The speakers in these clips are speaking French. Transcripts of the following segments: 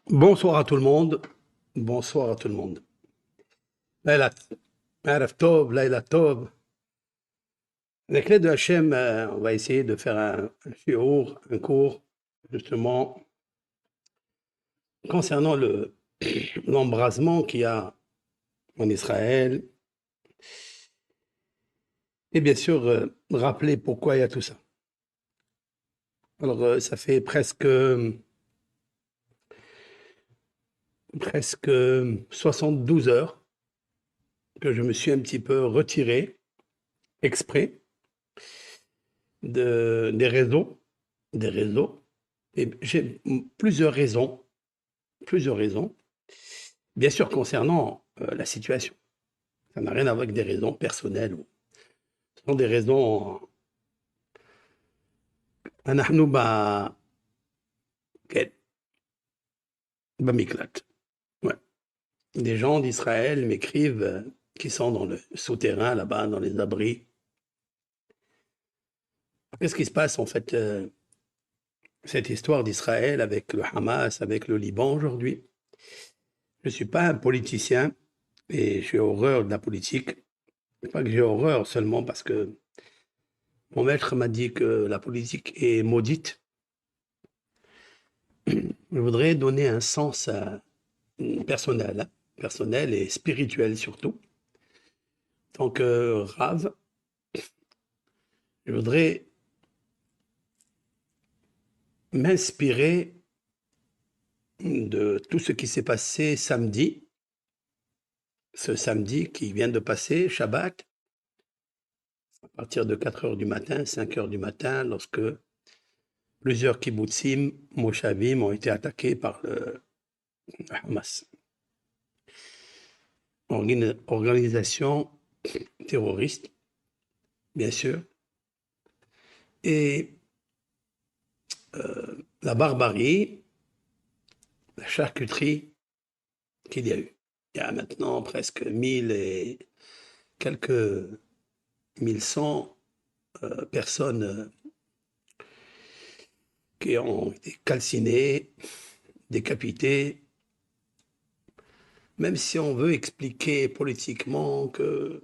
Bonsoir à tout le monde. Bonsoir à tout le monde. Laïla, Araf Tov, Laïla Tov. Avec l'aide de Hachem, on va essayer de faire un shiur, un cours, justement, concernant l'embrasement qu'il y a en Israël. Et bien sûr, rappeler pourquoi il y a tout ça. Alors, ça fait presque 72 heures que je me suis un petit peu retiré, exprès, des réseaux, des réseaux. Et j'ai plusieurs raisons. Bien sûr, concernant la situation, ça n'a rien à voir avec des raisons personnelles. Ce sont des raisons. אנחנו כן, במקלט. Ouais. Des gens d'Israël m'écrivent qui sont dans le souterrain là-bas, dans les abris. Qu'est-ce qui se passe en fait, cette histoire d'Israël avec le Hamas, avec le Liban aujourd'hui? Je ne suis pas un politicien et j'ai horreur de la politique. Pas que j'ai horreur seulement parce que mon maître m'a dit que la politique est maudite. Je voudrais donner un sens personnel, hein, personnel et spirituel surtout. En tant que rave, je voudrais m'inspirer de tout ce qui s'est passé samedi, ce samedi qui vient de passer, Shabbat, à partir de 4 heures du matin, 5 heures du matin, lorsque plusieurs kibbutzim, moshavim ont été attaqués par le Hamas. Organisation terroriste, bien sûr, et la barbarie, la charcuterie qu'il y a eu. Il y a maintenant presque 1000 et quelques 1100 personnes qui ont été calcinées, décapitées. Même si on veut expliquer politiquement qu'il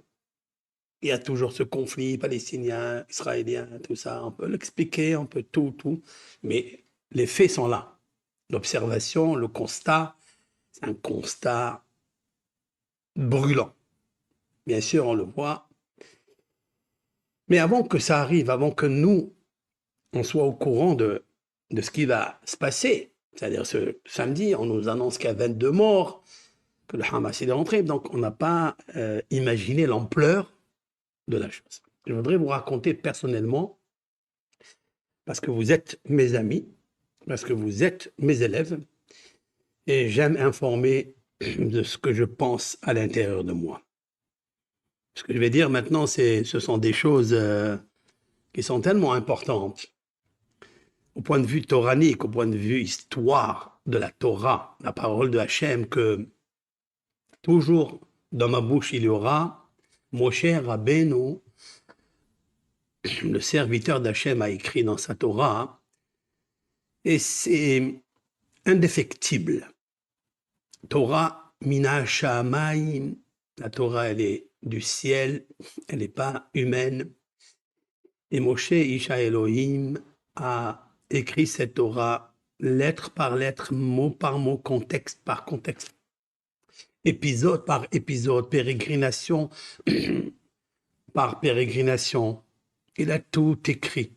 y a toujours ce conflit palestinien, israélien, tout ça, on peut l'expliquer, on peut tout, mais les faits sont là. L'observation, le constat, c'est un constat brûlant. Bien sûr, on le voit. Mais avant que ça arrive, avant que nous, on soit au courant de ce qui va se passer, c'est-à-dire ce samedi, on nous annonce qu'il y a 22 morts, que le Hamas est rentré, donc on n'a pas imaginé l'ampleur de la chose. Je voudrais vous raconter personnellement, parce que vous êtes mes amis, parce que vous êtes mes élèves, et j'aime informer de ce que je pense à l'intérieur de moi. Ce que je vais dire maintenant, ce sont des choses qui sont tellement importantes au point de vue toranique, au point de vue histoire de la Torah, la parole de Hachem, que toujours dans ma bouche il y aura Moshe Rabbeinu, le serviteur d'Hachem, a écrit dans sa Torah, et c'est indéfectible. Torah mina shamayim, la Torah elle est du ciel, elle n'est pas humaine. Et Moshe Isha Elohim a écrit cette Torah lettre par lettre, mot par mot, contexte par contexte, épisode par épisode, pérégrination par pérégrination. Il a tout écrit.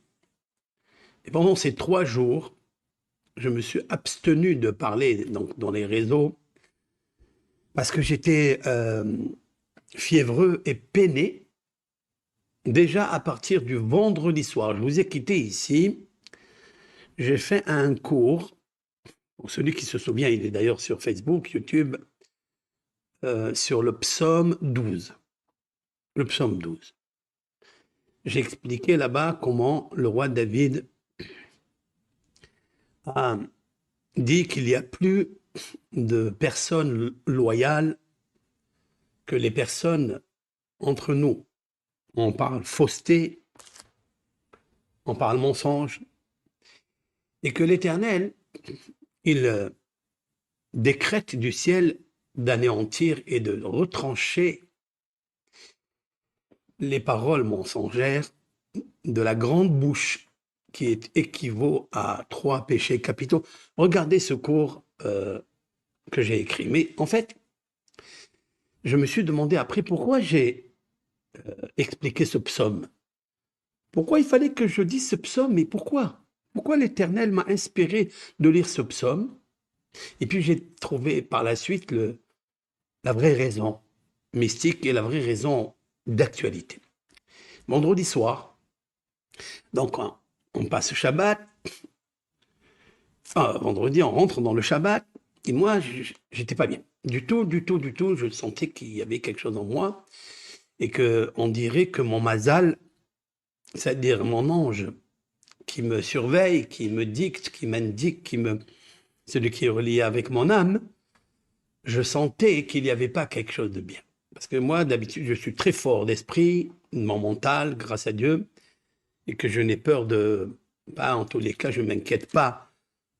Et pendant ces 3 jours, je me suis abstenu de parler donc, dans les réseaux parce que j'étais fiévreux et peiné déjà à partir du vendredi soir. Je vous ai quitté ici. J'ai fait un cours. Pour celui qui se souvient, il est d'ailleurs sur Facebook, YouTube, sur le psaume 12. Le psaume 12. J'ai expliqué là-bas comment le roi David a dit qu'il n'y a plus de personnes loyales que les personnes entre nous. On parle fausseté, on parle mensonge, et que l'Éternel, il décrète du ciel d'anéantir et de retrancher les paroles mensongères de la grande bouche qui équivaut à 3 péchés capitaux. Regardez ce cours que j'ai écrit. Mais en fait, je me suis demandé après pourquoi j'ai expliqué ce psaume. Pourquoi il fallait que je dise ce psaume, mais pourquoi? Pourquoi l'Éternel m'a inspiré de lire ce psaume? Et puis j'ai trouvé par la suite la vraie raison mystique et la vraie raison d'actualité. Vendredi soir, donc on passe Shabbat, enfin vendredi on rentre dans le Shabbat, et moi j'étais pas bien. Du tout, je sentais qu'il y avait quelque chose en moi, et qu'on dirait que mon mazal, c'est-à-dire mon ange, qui me surveille, qui me dicte, qui m'indique, celui qui est relié avec mon âme, je sentais qu'il n'y avait pas quelque chose de bien. Parce que moi, d'habitude, je suis très fort d'esprit, de mon mental, grâce à Dieu, et que je n'ai peur en tous les cas, je ne m'inquiète pas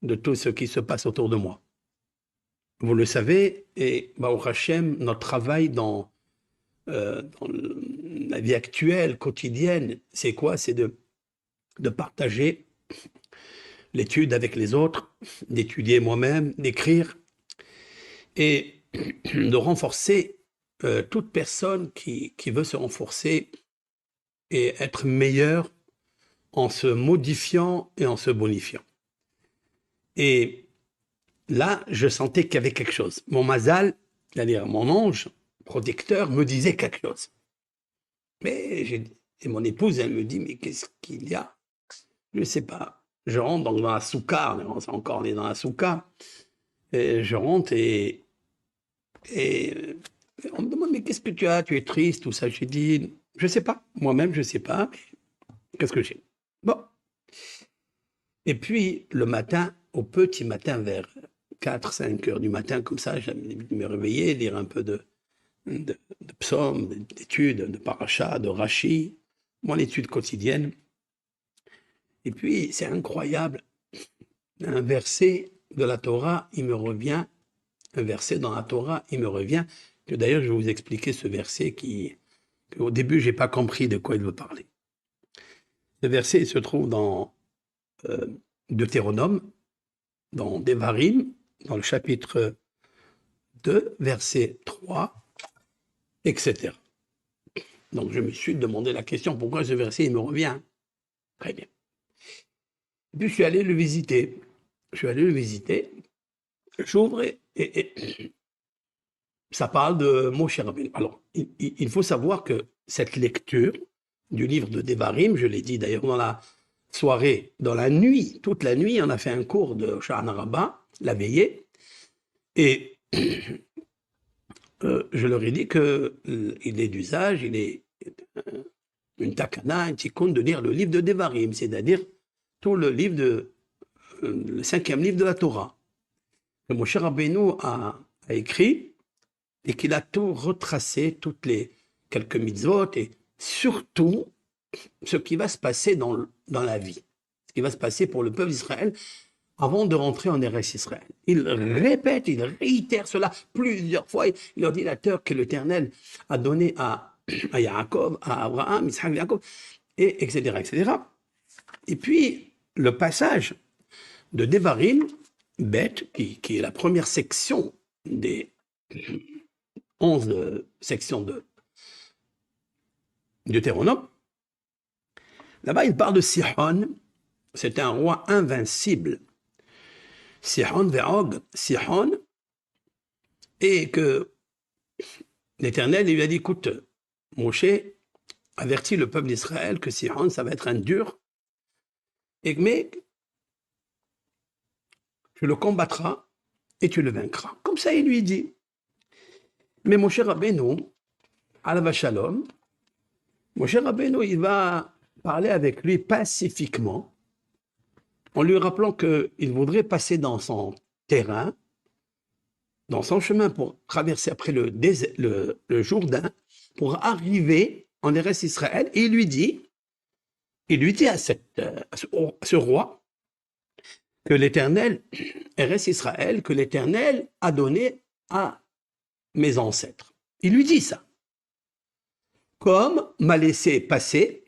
de tout ce qui se passe autour de moi. Vous le savez, et Baruch Hashem, notre travail dans la vie actuelle, quotidienne, c'est quoi? C'est de partager l'étude avec les autres, d'étudier moi-même, d'écrire, et de renforcer toute personne qui veut se renforcer et être meilleure en se modifiant et en se bonifiant. Et là, je sentais qu'il y avait quelque chose. Mon mazal, c'est-à-dire mon ange protecteur, me disait quelque chose. Et mon épouse, elle me dit, mais qu'est-ce qu'il y a? Je ne sais pas. Je rentre donc dans la soukha, on est dans la soukha, et je rentre et on me demande, mais qu'est-ce que tu as? Tu es triste, tout ça. J'ai dit, je ne sais pas. Moi-même, je ne sais pas. Qu'est-ce que j'ai? Bon. Et puis, le matin, au petit matin, vers 4-5 heures du matin, comme ça, j'allais me réveiller, lire un peu de psaumes, d'études, de paracha, de Rashi, mon étude quotidienne. Et puis, c'est incroyable, un verset de la Torah, il me revient, un verset dans la Torah, il me revient, que d'ailleurs, je vais vous expliquer ce verset qu'au début, je n'ai pas compris de quoi il veut parler. Ce verset il se trouve dans Deutéronome, dans Devarim, dans le chapitre 2, verset 3, etc. Donc, je me suis demandé la question, pourquoi ce verset, il me revient? Très bien. Et puis, je suis allé le visiter. J'ouvre et ça parle de Moshe Rabbeinu. Alors, il faut savoir que cette lecture du livre de Devarim, je l'ai dit d'ailleurs dans la soirée, dans la nuit, toute la nuit, on a fait un cours de Sha'ana Rabbah, la veillée, et je leur ai dit qu'il est d'usage, il est une takana, un tikkun de lire le livre de Devarim, c'est-à-dire tout le livre le 5e livre de la Torah, que Moshe Rabbeinu a écrit, et qu'il a tout retracé, toutes les quelques mitzvot, et surtout ce qui va se passer dans la vie, ce qui va se passer pour le peuple d'Israël avant de rentrer en Eretz Israël. Il répète, il réitère cela plusieurs fois. Il ordinateur que l'Éternel a donné à Yaakov, à Abraham, Isaac, Jacob, et etc., etc. Et puis, le passage de Devarim, bête, qui est la première section des 11 sections de Deutéronome, là-bas, il parle de Sihon. C'est un roi invincible. Sihon ve'og, Sihon, et que l'Éternel lui a dit, écoute, Moshe avertit le peuple d'Israël que Sihon, ça va être un dur, mais tu le combattras et tu le vaincras. Comme ça, il lui dit. Mais Moshe Rabbeinu, Alav Shalom, Moshe Rabbeinu, il va parler avec lui pacifiquement, en lui rappelant qu'il voudrait passer dans son terrain, dans son chemin pour traverser après le Jourdain, pour arriver en Eretz Israël, et il lui dit à ce roi, que l'Éternel, Eretz Israël, que l'Éternel a donné à mes ancêtres. Il lui dit ça. Comme m'a laissé passer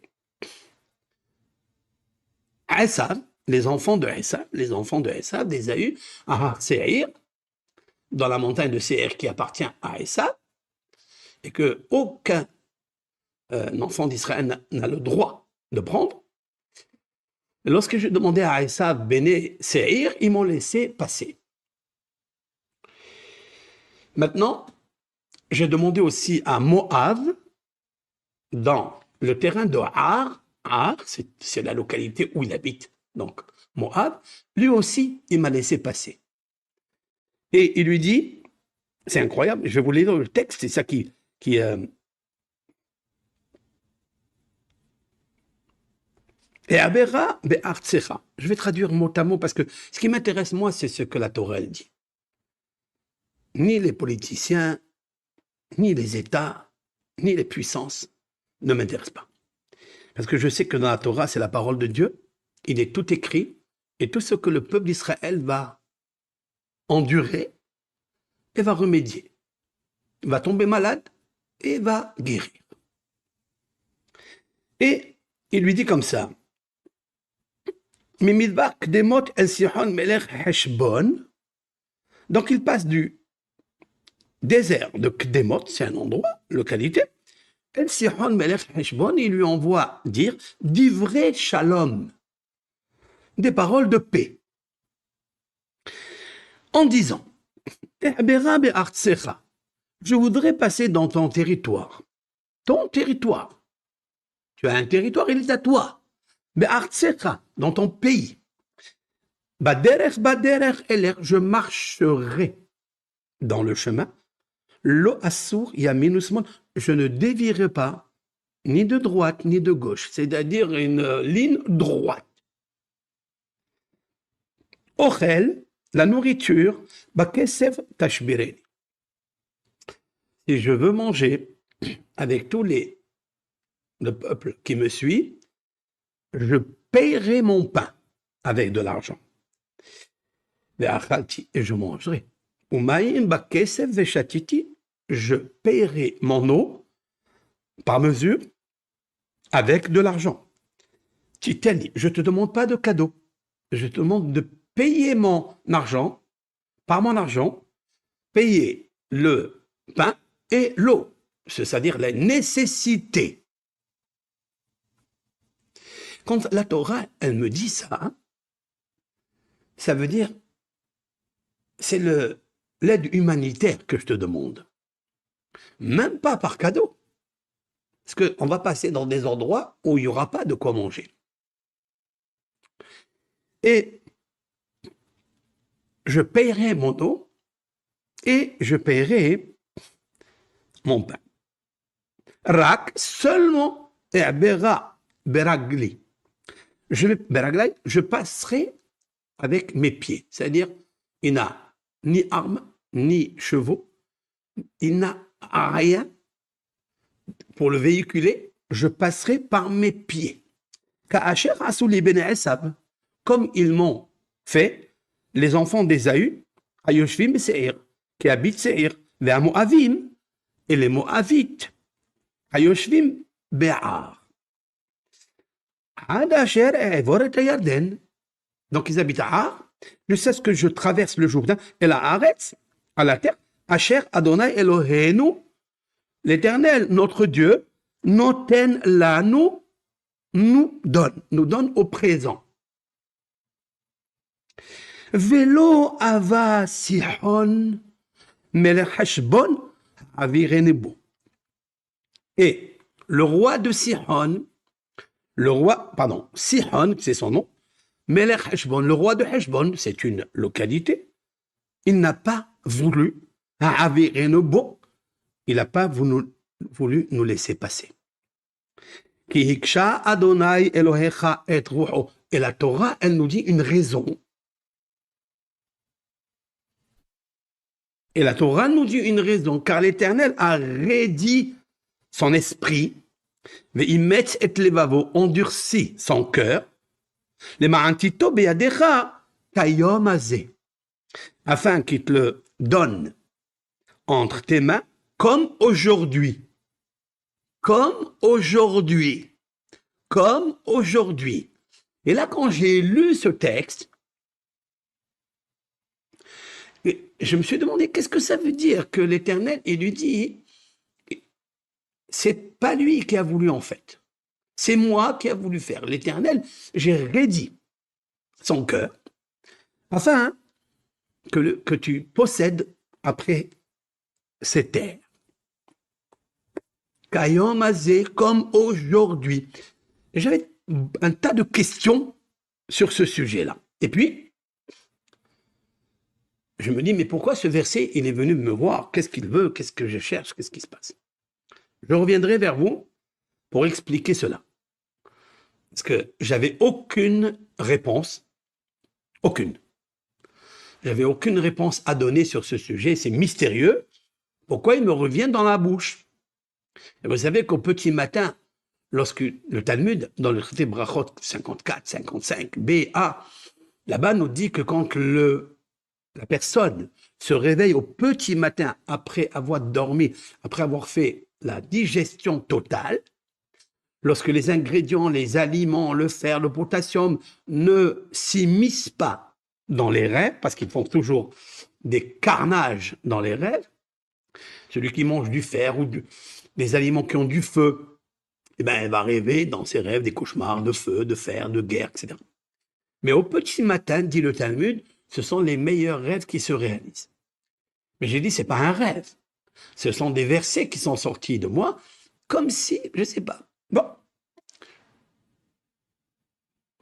Esav, les enfants de Esav, d'Ésaü, à Séhir, dans la montagne de Séhir qui appartient à Esav, et que aucun enfant d'Israël n'a le droit de prendre. Lorsque j'ai demandé à Esav, Béné, Séhir, ils m'ont laissé passer. Maintenant, j'ai demandé aussi à Moab, dans le terrain de Ar, c'est la localité où il habite, donc Moab, lui aussi, il m'a laissé passer. Et il lui dit, c'est incroyable, je vais vous lire le texte, c'est ça qui et Abera be'artsecha. Je vais traduire mot à mot parce que ce qui m'intéresse, moi, c'est ce que la Torah elle dit. Ni les politiciens, ni les États, ni les puissances ne m'intéressent pas. Parce que je sais que dans la Torah, c'est la parole de Dieu, il est tout écrit, et tout ce que le peuple d'Israël va endurer et va remédier. Il va tomber malade et va guérir. Et il lui dit comme ça, donc il passe du désert de Kdemot, c'est un endroit, localité, El Sihon Melech Heshbon, il lui envoie dire d'ivrei shalom, des paroles de paix, en disant je voudrais passer dans ton territoire. Ton territoire. Tu as un territoire, il est à toi. Dans ton pays. Je marcherai dans le chemin. Lo assour yaminusmon, je ne dévierai pas ni de droite ni de gauche, c'est-à-dire une ligne droite. Ochel, la nourriture, bakesev tashbireni. Si je veux manger avec tous le peuple qui me suit, je paierai mon pain avec de l'argent. Et je mangerai. Je paierai mon eau par mesure avec de l'argent. Je ne te demande pas de cadeau. Je te demande de payer mon argent, par mon argent, payer le pain et l'eau, c'est-à-dire la nécessité. Quand la Torah, elle me dit ça, ça veut dire, c'est l'aide humanitaire que je te demande. Même pas par cadeau. Parce qu'on va passer dans des endroits où il n'y aura pas de quoi manger. Et je paierai mon eau et je paierai mon pain. Rak, seulement, et beragli. Je passerai avec mes pieds. C'est-à-dire, il n'a ni armes, ni chevaux, il n'a rien pour le véhiculer. Je passerai par mes pieds. Comme ils m'ont fait les enfants d'Ésaü, Ayoshvim Seir, qui habitent Seir, les Moavim et les Moavites, Ayoshvim Be'ar. Donc ils habitent à Ar, jusqu'à ce que je traverse le Jourdain et la Haaretz, à la terre, Asher Adonai Eloheinu, l'Éternel, notre Dieu, noten lanu, nous donne au présent. Velo ava Sihon melech Heshbon avirenebo. Et le roi de Sihon, Sihon, c'est son nom, Melech Heshbon, le roi de Heshbon, c'est une localité, il n'a pas voulu, il n'a pas voulu nous laisser passer. Ki hiksha Adonai Elohecha et ruho. Et la Torah, elle nous dit une raison. Et la Torah nous dit une raison, car l'Éternel a raidi son esprit, mais il met et levavo, endurci son cœur. Les ma'antito beyadecha, Kayom Azé, afin qu'il te le donne entre tes mains, comme aujourd'hui. Comme aujourd'hui. Comme aujourd'hui. Et là, quand j'ai lu ce texte, je me suis demandé qu'est-ce que ça veut dire que l'Éternel, il lui dit, c'est pas lui qui a voulu en fait. C'est moi qui a voulu faire. L'Éternel, j'ai rédit son cœur afin que tu possèdes après ces terres. Kayom Azé, comme aujourd'hui. J'avais un tas de questions sur ce sujet-là. Et puis, je me dis, mais pourquoi ce verset, il est venu me voir? Qu'est-ce qu'il veut? Qu'est-ce que je cherche? Qu'est-ce qui se passe? Je reviendrai vers vous pour expliquer cela. Parce que j'avais aucune réponse. Aucune. J'avais aucune réponse à donner sur ce sujet. C'est mystérieux. Pourquoi il me revient dans la bouche? Et vous savez qu'au petit matin, lorsque le Talmud, dans le traité Brachot 54, 55, B, A, là-bas nous dit que quand la personne se réveille au petit matin après avoir dormi, après avoir fait la digestion totale, lorsque les ingrédients, les aliments, le fer, le potassium ne s'immiscent pas dans les rêves, parce qu'ils font toujours des carnages dans les rêves, celui qui mange du fer ou des aliments qui ont du feu, eh ben, elle va rêver dans ses rêves des cauchemars de feu, de fer, de guerre, etc. Mais au petit matin, dit le Talmud, ce sont les meilleurs rêves qui se réalisent. Mais j'ai dit, c'est pas un rêve. Ce sont des versets qui sont sortis de moi, comme si, je sais pas. Bon.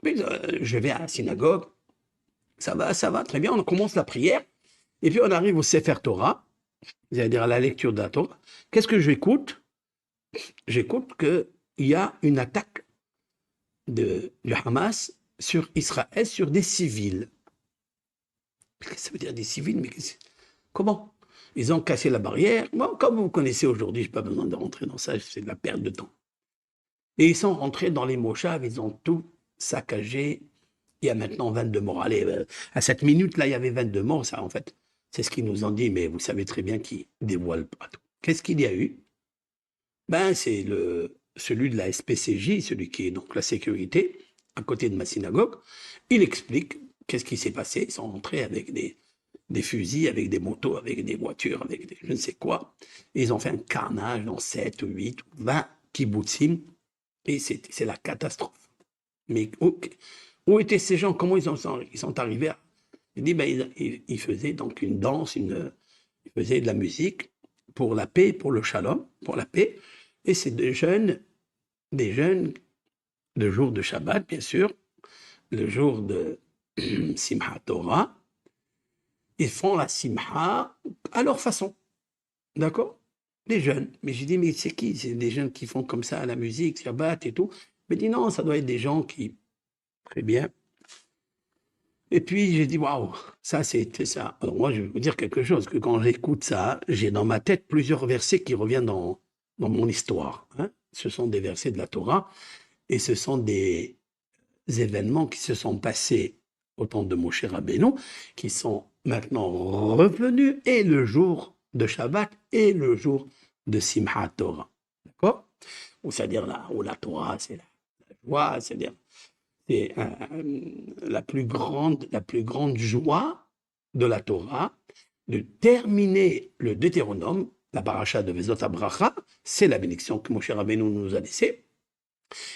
Mais, je vais à la synagogue, ça va, très bien, on commence la prière, et puis on arrive au Sefer Torah, c'est-à-dire à la lecture de la Torah. Qu'est-ce que j'écoute? J'écoute qu'il y a une attaque du Hamas sur Israël, sur des civils. Qu'est-ce que ça veut dire des civils? Mais comment? Ils ont cassé la barrière. Bon, comme vous connaissez aujourd'hui, je n'ai pas besoin de rentrer dans ça, c'est de la perte de temps. Et ils sont rentrés dans les moshav, ils ont tout saccagé. Il y a maintenant 22 morts. Allez, à cette minute-là, il y avait 22 morts, ça, en fait. C'est ce qu'ils nous ont dit, mais vous savez très bien qu'ils ne dévoilent pas tout. Qu'est-ce qu'il y a eu? Ben, c'est celui de la SPCJ, celui qui est donc la sécurité, à côté de ma synagogue. Il explique qu'est-ce qui s'est passé. Ils sont rentrés avec des fusils, avec des motos, avec des voitures, avec des je ne sais quoi. Et ils ont fait un carnage dans 7, 8, 20 kibbutzim. Et c'est la catastrophe. Mais où étaient ces gens? Comment ils sont arrivés à... Il dit, ben, ils faisaient donc une danse, ils faisaient de la musique pour la paix, pour le shalom, pour la paix. Et c'est des jeunes, le jour de Shabbat, bien sûr, le jour de Simchat Torah, ils font la Simcha à leur façon. D'accord? Les jeunes. Mais j'ai dit, mais c'est qui? C'est des jeunes qui font comme ça la musique, Shabbat et tout. Mais dit non, ça doit être des gens qui... Très bien. Et puis j'ai dit, waouh, ça c'était ça. Alors moi, je vais vous dire quelque chose, que quand j'écoute ça, j'ai dans ma tête plusieurs versets qui reviennent dans mon histoire. Hein. Ce sont des versets de la Torah et ce sont des événements qui se sont passés au temps de Moshe Rabbeinu, qui sont maintenant revenus, et le jour de Shabbat et le jour de Simchat Torah. D'accord? C'est-à-dire là où la Torah, c'est la joie, c'est-à-dire c'est la plus grande joie de la Torah, de terminer le Deutéronome, la paracha de Vezot Abracha, c'est la bénédiction que Moshe Rabbeinu nous a laissée,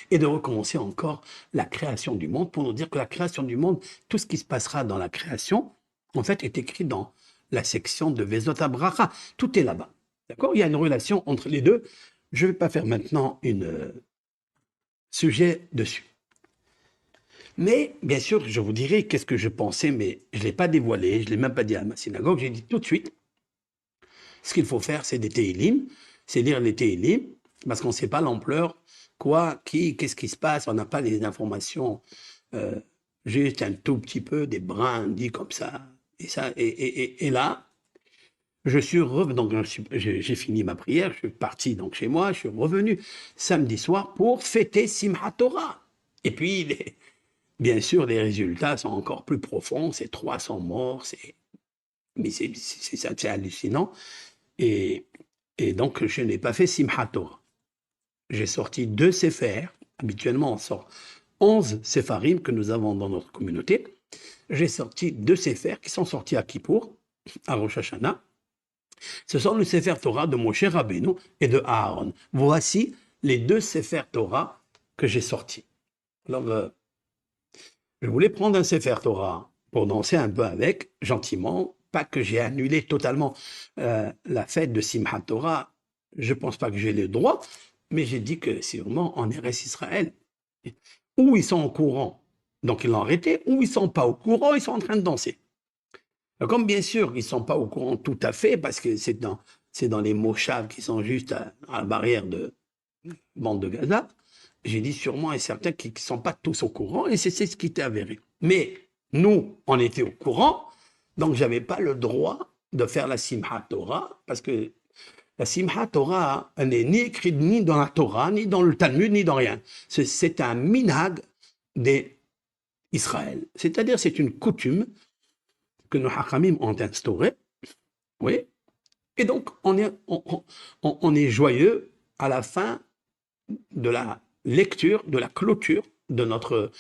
et de recommencer encore la création du monde, pour nous dire que la création du monde, tout ce qui se passera dans la création, en fait, est écrit dans la section de Vezot Abracha. Tout est là-bas. D'accord? Il y a une relation entre les deux. Je ne vais pas faire maintenant un sujet dessus. Mais, bien sûr, je vous dirai qu'est-ce que je pensais, mais je ne l'ai pas dévoilé, je ne l'ai même pas dit à ma synagogue. J'ai dit tout de suite, ce qu'il faut faire, c'est des Tehillim, c'est lire les Tehillim, parce qu'on ne sait pas l'ampleur, quoi, qui, qu'est-ce qui se passe, on n'a pas les informations, juste un tout petit peu, des brins dit comme ça, et là, je suis revenu, donc j'ai fini ma prière, je suis parti donc chez moi, je suis revenu samedi soir pour fêter Simchat Torah. Et puis, Bien sûr, les résultats sont encore plus profonds, c'est 300 morts, mais c'est hallucinant. Et, et donc, je n'ai pas fait Simchat Torah. J'ai sorti 2 séphers. Habituellement, on sort 11 séfarim que nous avons dans notre communauté. J'ai sorti 2 séphers qui sont sortis à Kippour, à Rosh Hashanah. Ce sont le Sefer Torah de Moshe Rabbeinu et de Aaron. Voici les 2 Sefer Torah que j'ai sortis. Alors, je voulais prendre un Sefer Torah pour danser un peu avec, gentiment. Pas que j'ai annulé totalement la fête de Simchat Torah. Je ne pense pas que j'ai le droit, mais j'ai dit que sûrement en Eretz Israël, où ils sont au courant, donc ils l'ont arrêté, ou ils ne sont pas au courant, ils sont en train de danser. Comme bien sûr, ils ne sont pas au courant tout à fait, parce que c'est dans les moshav qui sont juste à la barrière de bande de Gaza, j'ai dit sûrement et certains qui ne sont pas tous au courant, et c'est ce qui était avéré. Mais nous, on était au courant, donc je n'avais pas le droit de faire la Simchat Torah, parce que la Simchat Torah, elle n'est ni écrite ni dans la Torah, ni dans le Talmud, ni dans rien. C'est un minhag d'Israël. C'est-à-dire, c'est une coutume que nos hachamim ont instaurée, oui, et donc on est joyeux à la fin de la lecture, de la clôture de notre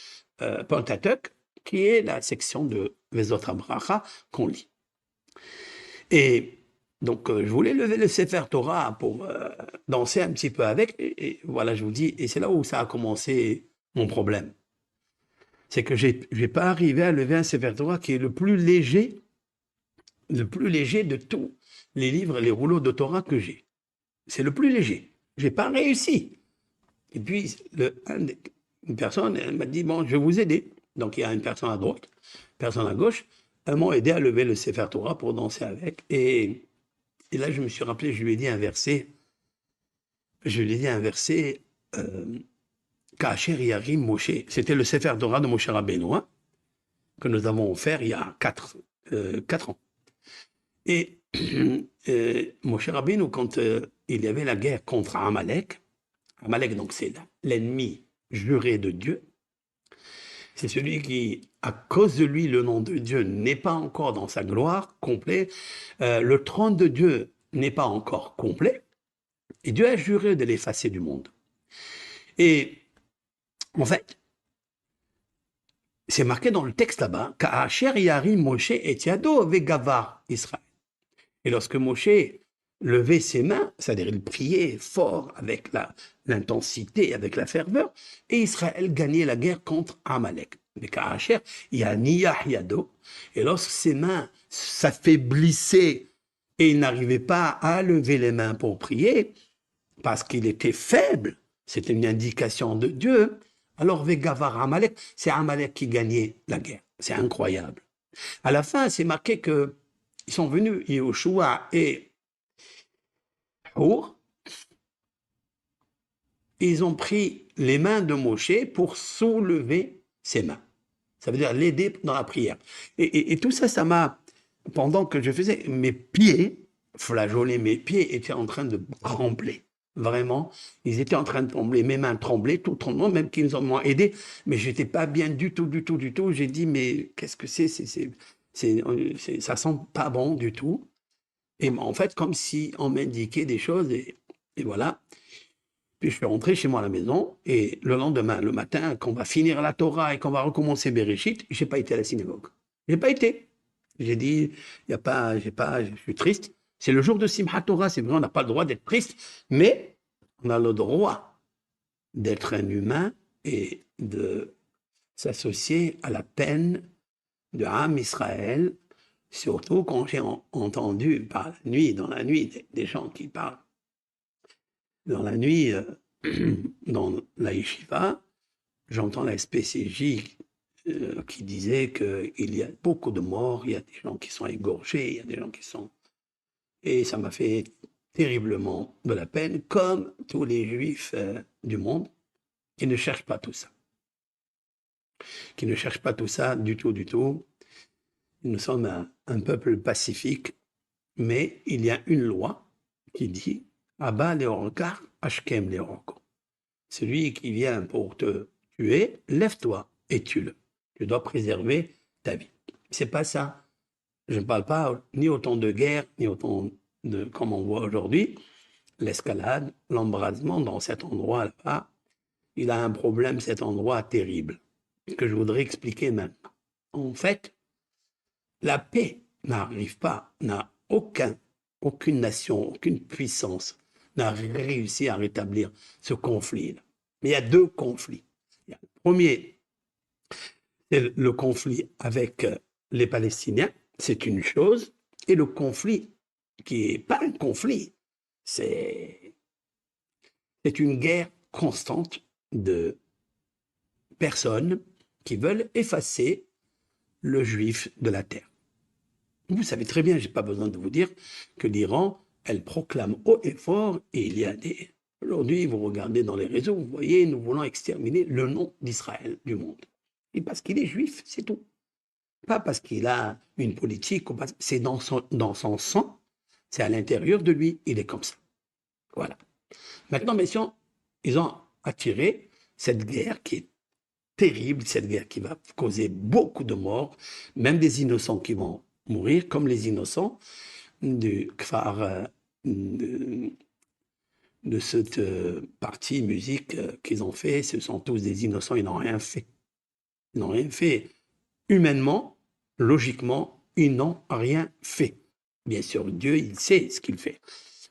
Pentateuch, qui est la section de Vezot HaBracha qu'on lit. Et donc, je voulais lever le Sefer Torah pour danser un petit peu avec, et voilà, je vous dis, et c'est là où ça a commencé mon problème. C'est que je n'ai pas arrivé à lever un Sefer Torah qui est le plus léger de tous les livres, les rouleaux de Torah que j'ai. C'est le plus léger. Je n'ai pas réussi. Et puis, une personne, elle m'a dit, bon, je vais vous aider. Donc, il y a une personne à droite, une personne à gauche. Elles m'ont aidé à lever le Sefer Torah pour danser avec. Et là, je me suis rappelé, je lui ai dit un verset. Je lui ai dit un verset, Ka'asher Yarim Moshe. C'était le Sefer Torah de Moshe Rabbeinu, hein, que nous avons offert il y a 4 ans. Et Moshe Rabbeinu, quand il y avait la guerre contre Amalek, donc c'est l'ennemi juré de Dieu, c'est celui qui, à cause de lui, le nom de Dieu n'est pas encore dans sa gloire complet, le trône de Dieu n'est pas encore complet, et Dieu a juré de l'effacer du monde. Et en fait, c'est marqué dans le texte là-bas, Ka'asher Yari Moshe et Yado vegavar Israël. Et lorsque Moshe levait ses mains, c'est-à-dire il priait fort avec l'intensité, avec la ferveur, et Israël gagnait la guerre contre Amalek. Mais Ka'asher Yaniyah Yado, et lorsque ses mains s'affaiblissaient et il n'arrivait pas à lever les mains pour prier, parce qu'il était faible, c'était une indication de Dieu, alors Vegavar Amalek, c'est Amalek qui gagnait la guerre. C'est incroyable. À la fin, c'est marqué que ils sont venus, Yehoshua et Hur, ils ont pris les mains de Moshe pour soulever ses mains. Ça veut dire l'aider dans la prière. Et tout ça, ça m'a, pendant que je faisais, mes pieds, flageolés, mes pieds étaient en train de trembler. Vraiment, ils étaient en train de trembler, mes mains tremblaient, tout tremblant, même qu'ils m'ont aidé, mais j'étais pas bien du tout. J'ai dit, mais qu'est-ce que c'est, ça sent pas bon du tout. Et en fait, comme si on m'indiquait des choses, et voilà. Puis je suis rentré chez moi à la maison, et le lendemain, le matin, quand on va finir la Torah et qu'on va recommencer Bereshit, j'ai pas été à la synagogue. J'ai pas été. J'ai dit, je suis triste. C'est le jour de Simchat Torah, c'est vrai, on n'a pas le droit d'être triste, mais on a le droit d'être un humain et de s'associer à la peine de Ham Israël, surtout quand j'ai entendu dans la nuit, des gens qui parlent. Dans la nuit, dans la yeshiva, j'entends la SPCJ qui disait qu'il y a beaucoup de morts, il y a des gens qui sont égorgés, il y a des gens qui sont... Et ça m'a fait terriblement de la peine, comme tous les juifs du monde qui ne cherchent pas tout ça. Qui ne cherchent pas tout ça du tout. Nous sommes un peuple pacifique, mais il y a une loi qui dit Abba leorkar, ashkem leorko. Celui qui vient pour te tuer, lève-toi et tue-le. Tu dois préserver ta vie. C'est pas ça. Je ne parle pas ni autant de guerre, ni autant de, comme on voit aujourd'hui, l'escalade, l'embrasement dans cet endroit-là. Il a un problème, cet endroit terrible, que je voudrais expliquer maintenant. En fait, la paix n'arrive pas, aucune nation, aucune puissance n'a réussi à rétablir ce conflit-là. Mais il y a deux conflits. Le premier, c'est le conflit avec les Palestiniens, c'est une chose, et le conflit qui n'est pas un conflit, c'est une guerre constante de personnes qui veulent effacer le juif de la terre. Vous savez très bien, je n'ai pas besoin de vous dire que l'Iran, elle proclame haut et fort, et il y a des... Aujourd'hui, vous regardez dans les réseaux, vous voyez, nous voulons exterminer le nom d'Israël du monde. Et parce qu'il est juif, c'est tout. Pas parce qu'il a une politique, c'est dans son sang, c'est à l'intérieur de lui, il est comme ça. Voilà. Maintenant, messieurs, ils ont attiré cette guerre qui est terrible, cette guerre qui va causer beaucoup de morts, même des innocents qui vont mourir, comme les innocents du Kfar, de cette partie musique qu'ils ont fait. Ce sont tous des innocents, ils n'ont rien fait. Ils n'ont rien fait. Humainement, logiquement, ils n'ont rien fait. Bien sûr, Dieu, il sait ce qu'il fait.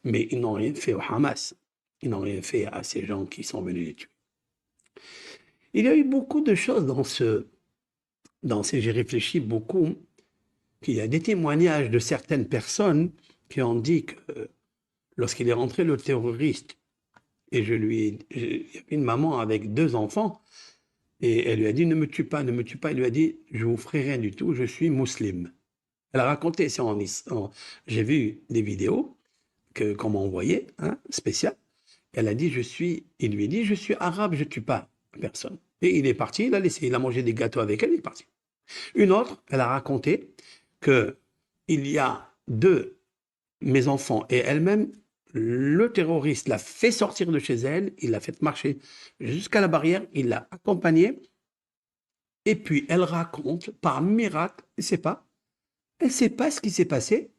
Mais ils n'ont rien fait au Hamas. Ils n'ont rien fait à ces gens qui sont venus les tuer. Il y a eu beaucoup de choses j'ai réfléchi beaucoup, qu'il y a des témoignages de certaines personnes qui ont dit que lorsqu'il est rentré le terroriste, et il y avait une maman avec 2 enfants, et elle lui a dit, ne me tue pas, ne me tue pas. Il lui a dit, je vous ferai rien du tout, je suis musulmane. Elle a raconté, j'ai vu des vidéos qu'on m'a envoyées, hein, spéciales. Elle a dit, il lui a dit, je suis arabe, je ne tue pas personne. Et il est parti, il a mangé des gâteaux avec elle, il est parti. Une autre, elle a raconté qu'il y a mes enfants et elle-même, le terroriste l'a fait sortir de chez elle, il l'a fait marcher jusqu'à la barrière, il l'a accompagnée, et puis elle raconte, par miracle, elle ne sait pas ce qui s'est passé,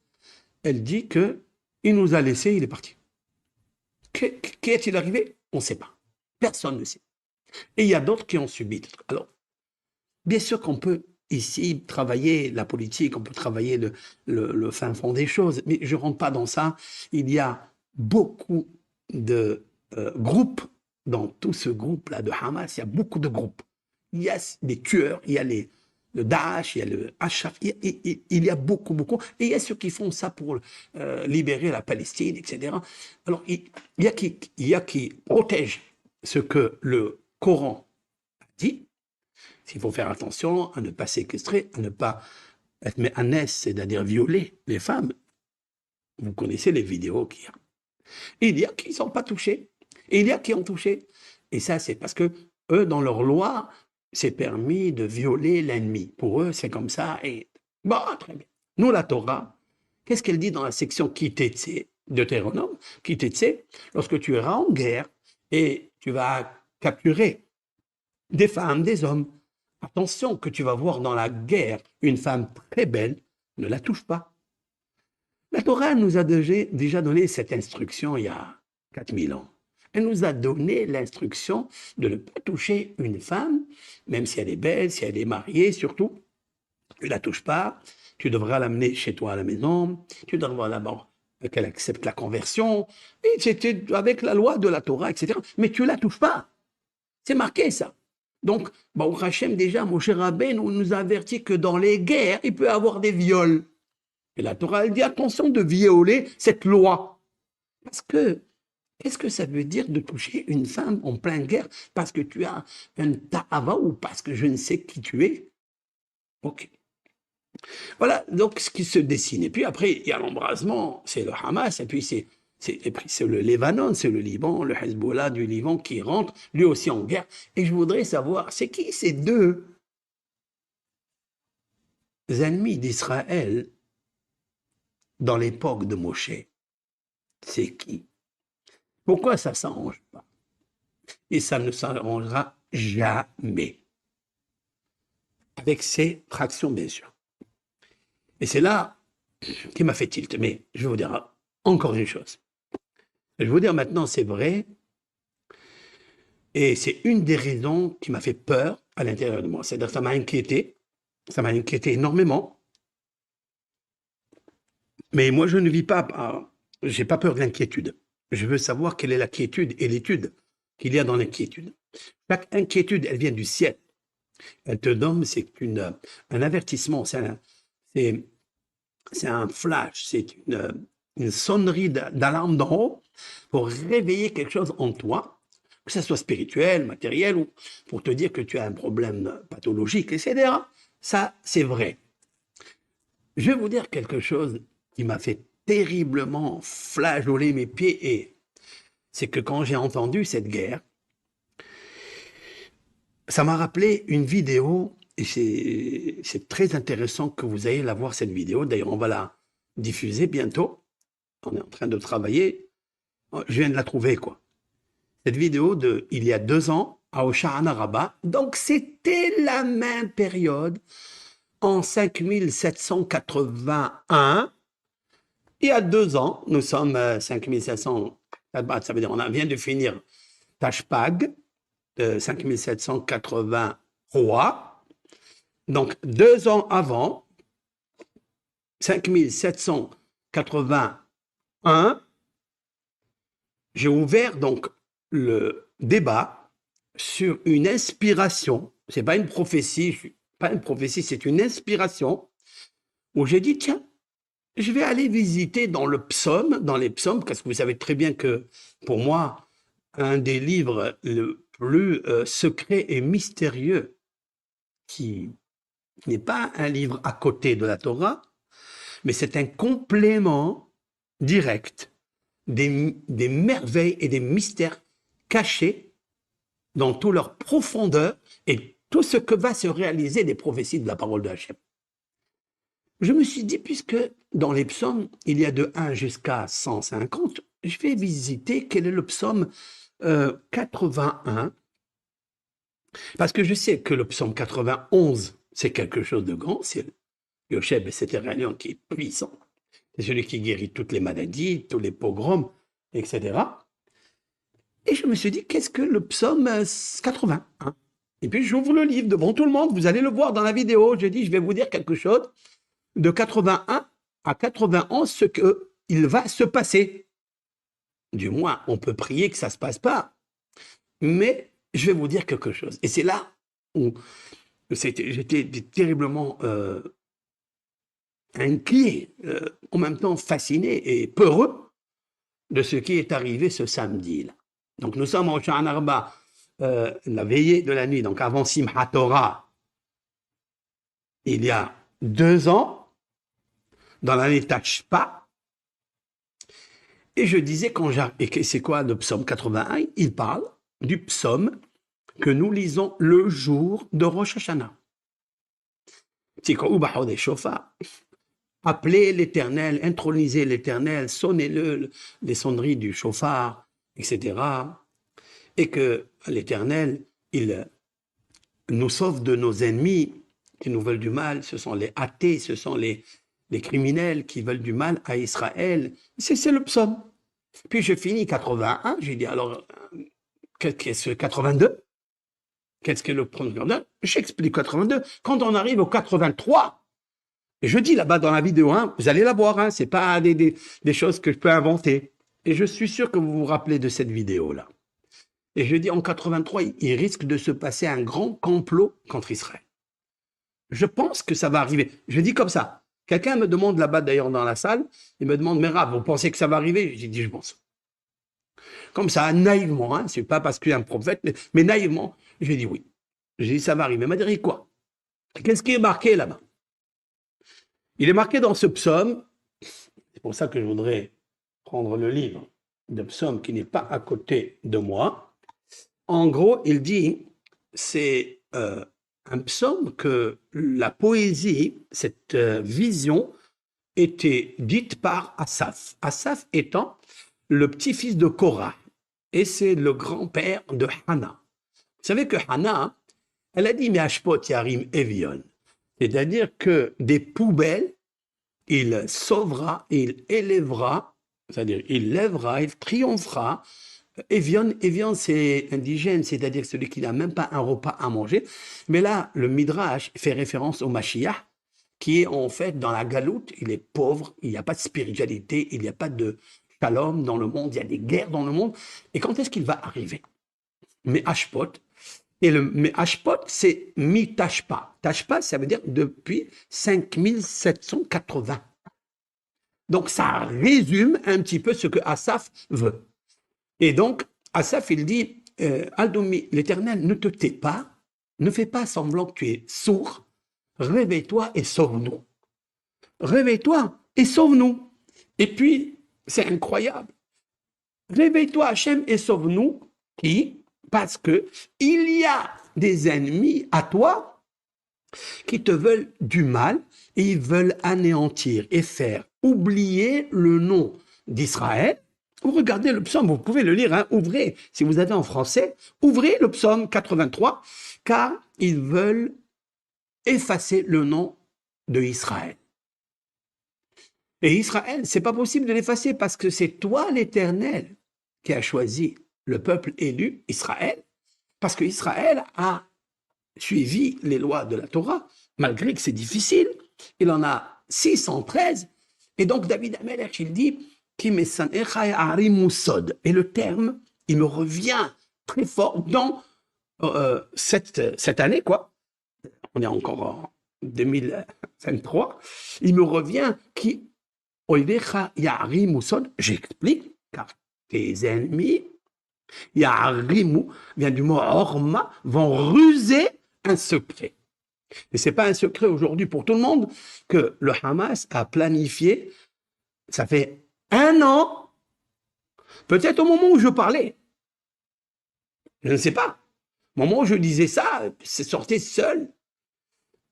elle dit qu'il nous a laissés, il est parti. Qu'est-il arrivé? On ne sait pas. Personne ne sait. Et il y a d'autres qui ont subi. Alors, bien sûr qu'on peut ici travailler la politique, on peut travailler le fin fond des choses, mais je ne rentre pas dans ça. Il y a beaucoup de groupes, dans tout ce groupe-là de Hamas, il y a beaucoup de groupes. Il y a des tueurs, il y a le Daesh, il y a le Hachaf, il y a beaucoup, beaucoup. Et il y a ceux qui font ça pour libérer la Palestine, etc. Alors, il y a qui protègent ce que le Coran dit. Il faut faire attention à ne pas séquestrer, à ne pas être méhanès, c'est-à-dire violer les femmes. Vous connaissez les vidéos qu'il y a. Et il y a qui ne sont pas touchés. Et il y a qui ont touché. Et ça, c'est parce que eux, dans leur loi, c'est permis de violer l'ennemi. Pour eux, c'est comme ça. Et bon, très bien. Nous, la Torah, qu'est-ce qu'elle dit dans la section Kitetse de Deutéronome? Kitetse, lorsque tu iras en guerre et tu vas capturer des femmes, des hommes, attention, que tu vas voir dans la guerre une femme très belle, ne la touche pas. La Torah nous a déjà donné cette instruction il y a 4000 ans. Elle nous a donné l'instruction de ne pas toucher une femme, même si elle est belle, si elle est mariée, surtout. Tu ne la touches pas, tu devras l'amener chez toi à la maison, tu devras d'abord qu'elle accepte la conversion, et c'était avec la loi de la Torah, etc. Mais tu ne la touches pas. C'est marqué ça. Donc, Baruch Hashem, déjà, Moshe Rabbeinu nous a averti que dans les guerres, il peut y avoir des viols. Et la Torah, elle dit attention de violer cette loi. Parce que, qu'est-ce que ça veut dire de toucher une femme en pleine guerre parce que tu as un ta'ava ou parce que je ne sais qui tu es? Ok. Voilà donc ce qui se dessine. Et puis après, il y a l'embrasement, c'est le Hamas, et puis c'est le Libanon, c'est le Liban, le Hezbollah du Liban qui rentre, lui aussi en guerre. Et je voudrais savoir, c'est qui ces deux ennemis d'Israël dans l'époque de Moshe? C'est qui? Pourquoi ça ne s'arrange pas? Et ça ne s'arrangera jamais. avec ses fractions, bien sûr. Et c'est là qui m'a fait tilt. Mais je vais vous dire encore une chose. Je vais vous dire maintenant, c'est vrai, et c'est une des raisons qui m'a fait peur à l'intérieur de moi. C'est-à-dire que ça m'a inquiété énormément. Mais moi, je ne vis pas, j'ai pas peur de l'inquiétude. Je veux savoir quelle est la quiétude et l'étude qu'il y a dans l'inquiétude. Chaque inquiétude, elle vient du ciel. Elle te donne, c'est un avertissement, c'est un flash, c'est une sonnerie d'alarme d'en haut pour réveiller quelque chose en toi, que ce soit spirituel, matériel, ou pour te dire que tu as un problème pathologique, etc. Ça, c'est vrai. Je vais vous dire quelque chose qui m'a fait terriblement flageoler mes pieds, et c'est que quand j'ai entendu cette guerre, ça m'a rappelé une vidéo, et c'est très intéressant que vous ayez la voir, cette vidéo. D'ailleurs, on va la diffuser bientôt. On est en train de travailler. Je viens de la trouver, quoi. Cette vidéo il y a 2 ans, à Osha'ana Rabat. Donc, c'était la même période, en 5781. Il y a 2 ans, nous sommes 5700, ça veut dire on vient de finir Tashpag, 5783. Donc, 2 ans avant, 5781, j'ai ouvert donc le débat sur une inspiration. C'est pas une prophétie, c'est une inspiration où j'ai dit, tiens, je vais aller visiter dans les psaumes, parce que vous savez très bien que pour moi, un des livres le plus secret et mystérieux, qui n'est pas un livre à côté de la Torah, mais c'est un complément direct des merveilles et des mystères cachés dans toute leur profondeur et tout ce que va se réaliser des prophéties de la parole de Hachem. Je me suis dit, puisque dans les psaumes, il y a de 1 jusqu'à 150, je vais visiter quel est le psaume 81, parce que je sais que le psaume 91, c'est quelque chose de grand, c'est Yocheb et c'était un lion qui est puissant. C'est celui qui guérit toutes les maladies, tous les pogroms, etc. Et je me suis dit, qu'est-ce que le psaume 81? Et puis j'ouvre le livre devant tout le monde, vous allez le voir dans la vidéo. J'ai dit, je vais vous dire quelque chose de 81 à 91, ce qu'il va se passer. Du moins, on peut prier que ça ne se passe pas. Mais je vais vous dire quelque chose. Et c'est là où j'étais terriblement inquiet, en même temps fasciné et peureux de ce qui est arrivé ce samedi-là. Donc nous sommes en Osha'ana Rabat, la veillée de la nuit, donc avant Simchat Torah, il y a 2 ans, dans l'année Tashpa. Et je disais, et c'est quoi le psaume 81? Il parle du psaume que nous lisons le jour de Rosh Hashanah. Appelez l'Éternel, intronisez l'Éternel, sonnez-le, les sonneries du chauffard, etc. Et que l'Éternel, il nous sauve de nos ennemis qui nous veulent du mal. Ce sont les athées, ce sont les criminels qui veulent du mal à Israël. C'est le psaume. Puis je finis 81, j'ai dit alors, qu'est-ce que 82? Qu'est-ce que le premier? J'explique 82. Quand on arrive au 83, et je dis là-bas dans la vidéo, vous allez la voir, c'est pas des choses que je peux inventer. Et je suis sûr que vous vous rappelez de cette vidéo-là. Et je dis en 83, il risque de se passer un grand complot contre Israël. Je pense que ça va arriver. Je dis comme ça. Quelqu'un me demande là-bas, d'ailleurs, dans la salle, il me demande, mais Rav, vous pensez que ça va arriver? J'ai dit, je pense. Comme ça, naïvement, c'est pas parce qu'il y a un prophète, mais naïvement, j'ai dit oui. J'ai dit, ça va arriver. Il m'a dit, quoi? Qu'est-ce qui est marqué là-bas? Il est marqué dans ce psaume, c'est pour ça que je voudrais prendre le livre de psaume qui n'est pas à côté de moi. En gros, il dit, c'est un psaume que la poésie, cette vision, était dite par Asaph. Asaph étant le petit-fils de Korah, et c'est le grand-père de Hana. Vous savez que Hana, elle a dit, mais Ashpot Yarim Evion. C'est-à-dire que des poubelles, il sauvera, il élèvera, c'est-à-dire il lèvera, il triomphera. Evian, c'est indigène, c'est-à-dire celui qui n'a même pas un repas à manger. Mais là, le Midrash fait référence au Mashiach, qui est en fait dans la galoute, il est pauvre, il n'y a pas de spiritualité, il n'y a pas de shalom dans le monde, il y a des guerres dans le monde. Et quand est-ce qu'il va arriver? Mais Hashpot, et le mais Hashpot, c'est mi Tashpa. Tashpa, ça veut dire depuis 5780. Donc ça résume un petit peu ce que Asaph veut. Et donc, Asaph, il dit, Aldomi, l'Éternel, ne te tais pas, ne fais pas semblant que tu es sourd, réveille-toi et sauve-nous. Réveille-toi et sauve-nous. Et puis, c'est incroyable. Réveille-toi, Hachem, et sauve-nous. Qui? Parce que il y a des ennemis à toi qui te veulent du mal et ils veulent anéantir et faire oublier le nom d'Israël. Vous regardez le psaume, vous pouvez le lire, hein, ouvrez, si vous avez en français, ouvrez le psaume 83, car ils veulent effacer le nom de Israël. Et Israël, c'est pas possible de l'effacer parce que c'est toi, l'Éternel, qui a choisi le peuple élu, Israël, parce que Israël a suivi les lois de la Torah, malgré que c'est difficile. Il en a 613. Et donc David Amelech, il dit, et le terme, il me revient très fort dans cette année, quoi. On est encore en 2023. Il me revient qui j'explique, car tes ennemis, Ya'arimu, vient du mot orma, vont ruser un secret. Et c'est pas un secret aujourd'hui pour tout le monde que le Hamas a planifié, ça fait 1 an, peut-être au moment où je parlais, je ne sais pas, au moment où je disais ça, c'est sorti seul,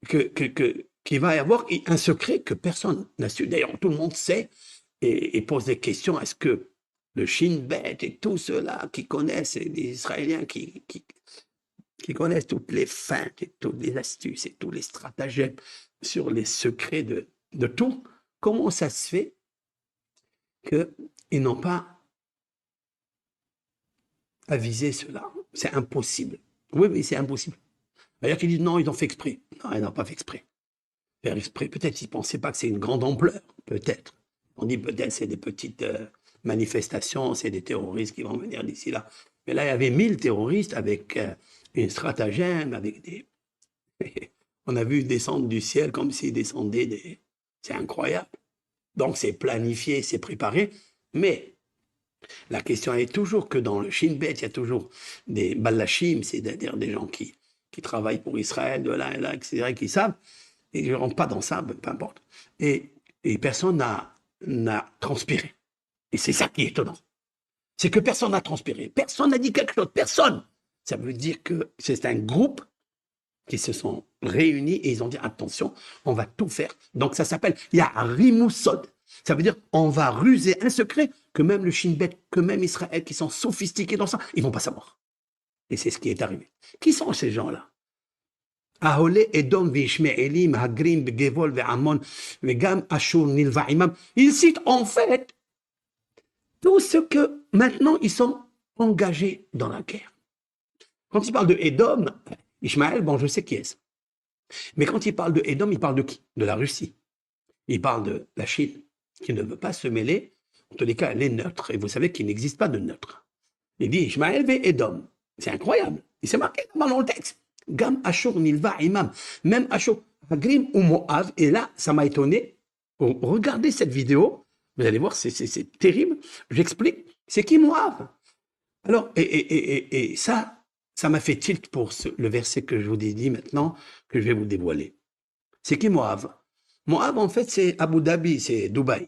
qu'il va y avoir un secret que personne n'a su. D'ailleurs, tout le monde sait et pose des questions. Est-ce que le Shin Bet et tous ceux-là qui connaissent, les Israéliens qui connaissent toutes les feintes et toutes les astuces et tous les stratagèmes sur les secrets de tout, comment ça se fait qu'ils n'ont pas avisé cela? C'est impossible. Oui, c'est impossible. D'ailleurs, qu'ils disent non, ils ont fait exprès. Non, ils n'ont pas fait exprès. Faire exprès, peut-être ils ne pensaient pas que c'est une grande ampleur, peut-être. On dit peut-être c'est des petites manifestations, c'est des terroristes qui vont venir d'ici là. Mais là, il y avait 1000 terroristes avec une stratagème, avec des... On a vu descendre du ciel comme s'ils descendaient des... C'est incroyable. Donc c'est planifié, c'est préparé, mais la question est toujours que dans le Shin Bet, il y a toujours des balachim, c'est-à-dire des gens qui travaillent pour Israël, de là et là, etc., qui savent, et je ne rentre pas dans ça, peu importe. Et personne n'a transpiré. Et c'est ça qui est étonnant. C'est que personne n'a transpiré. Personne n'a dit quelque chose. Personne. Ça veut dire que c'est un groupe qui se sont réunis et ils ont dit attention, on va tout faire. Donc ça s'appelle Ya'arimusod. Ça veut dire on va ruser un secret que même le Shin Bet, que même Israël qui sont sophistiqués dans ça, ils vont pas savoir. Et c'est ce qui est arrivé. Qui sont ces gens-là? Aholé Edom Vishme'elim Hagrim Begevol Ve'amon Vegam Ashur Nilva Imam. Ils citent en fait tout ce que maintenant ils sont engagés dans la guerre. Quand il parle de Edom, Ishmaël, bon, je sais qui est-ce. Mais quand il parle de Edom, il parle de qui? De la Russie. Il parle de la Chine, qui ne veut pas se mêler. En tous les cas, elle est neutre. Et vous savez qu'il n'existe pas de neutre. Il dit Ishmaël ve Edom. C'est incroyable. Il s'est marqué dans le texte. Gam Ashur Nilva Imam. Même Ashur, Hagrim ou Moav. Et là, ça m'a étonné. Regardez cette vidéo. Vous allez voir, c'est terrible. J'explique. C'est qui Moav? Alors, et ça m'a fait tilt pour le verset que je vous ai dit maintenant, que je vais vous dévoiler. C'est qui Moav? Moav, en fait, c'est Abu Dhabi, c'est Dubaï.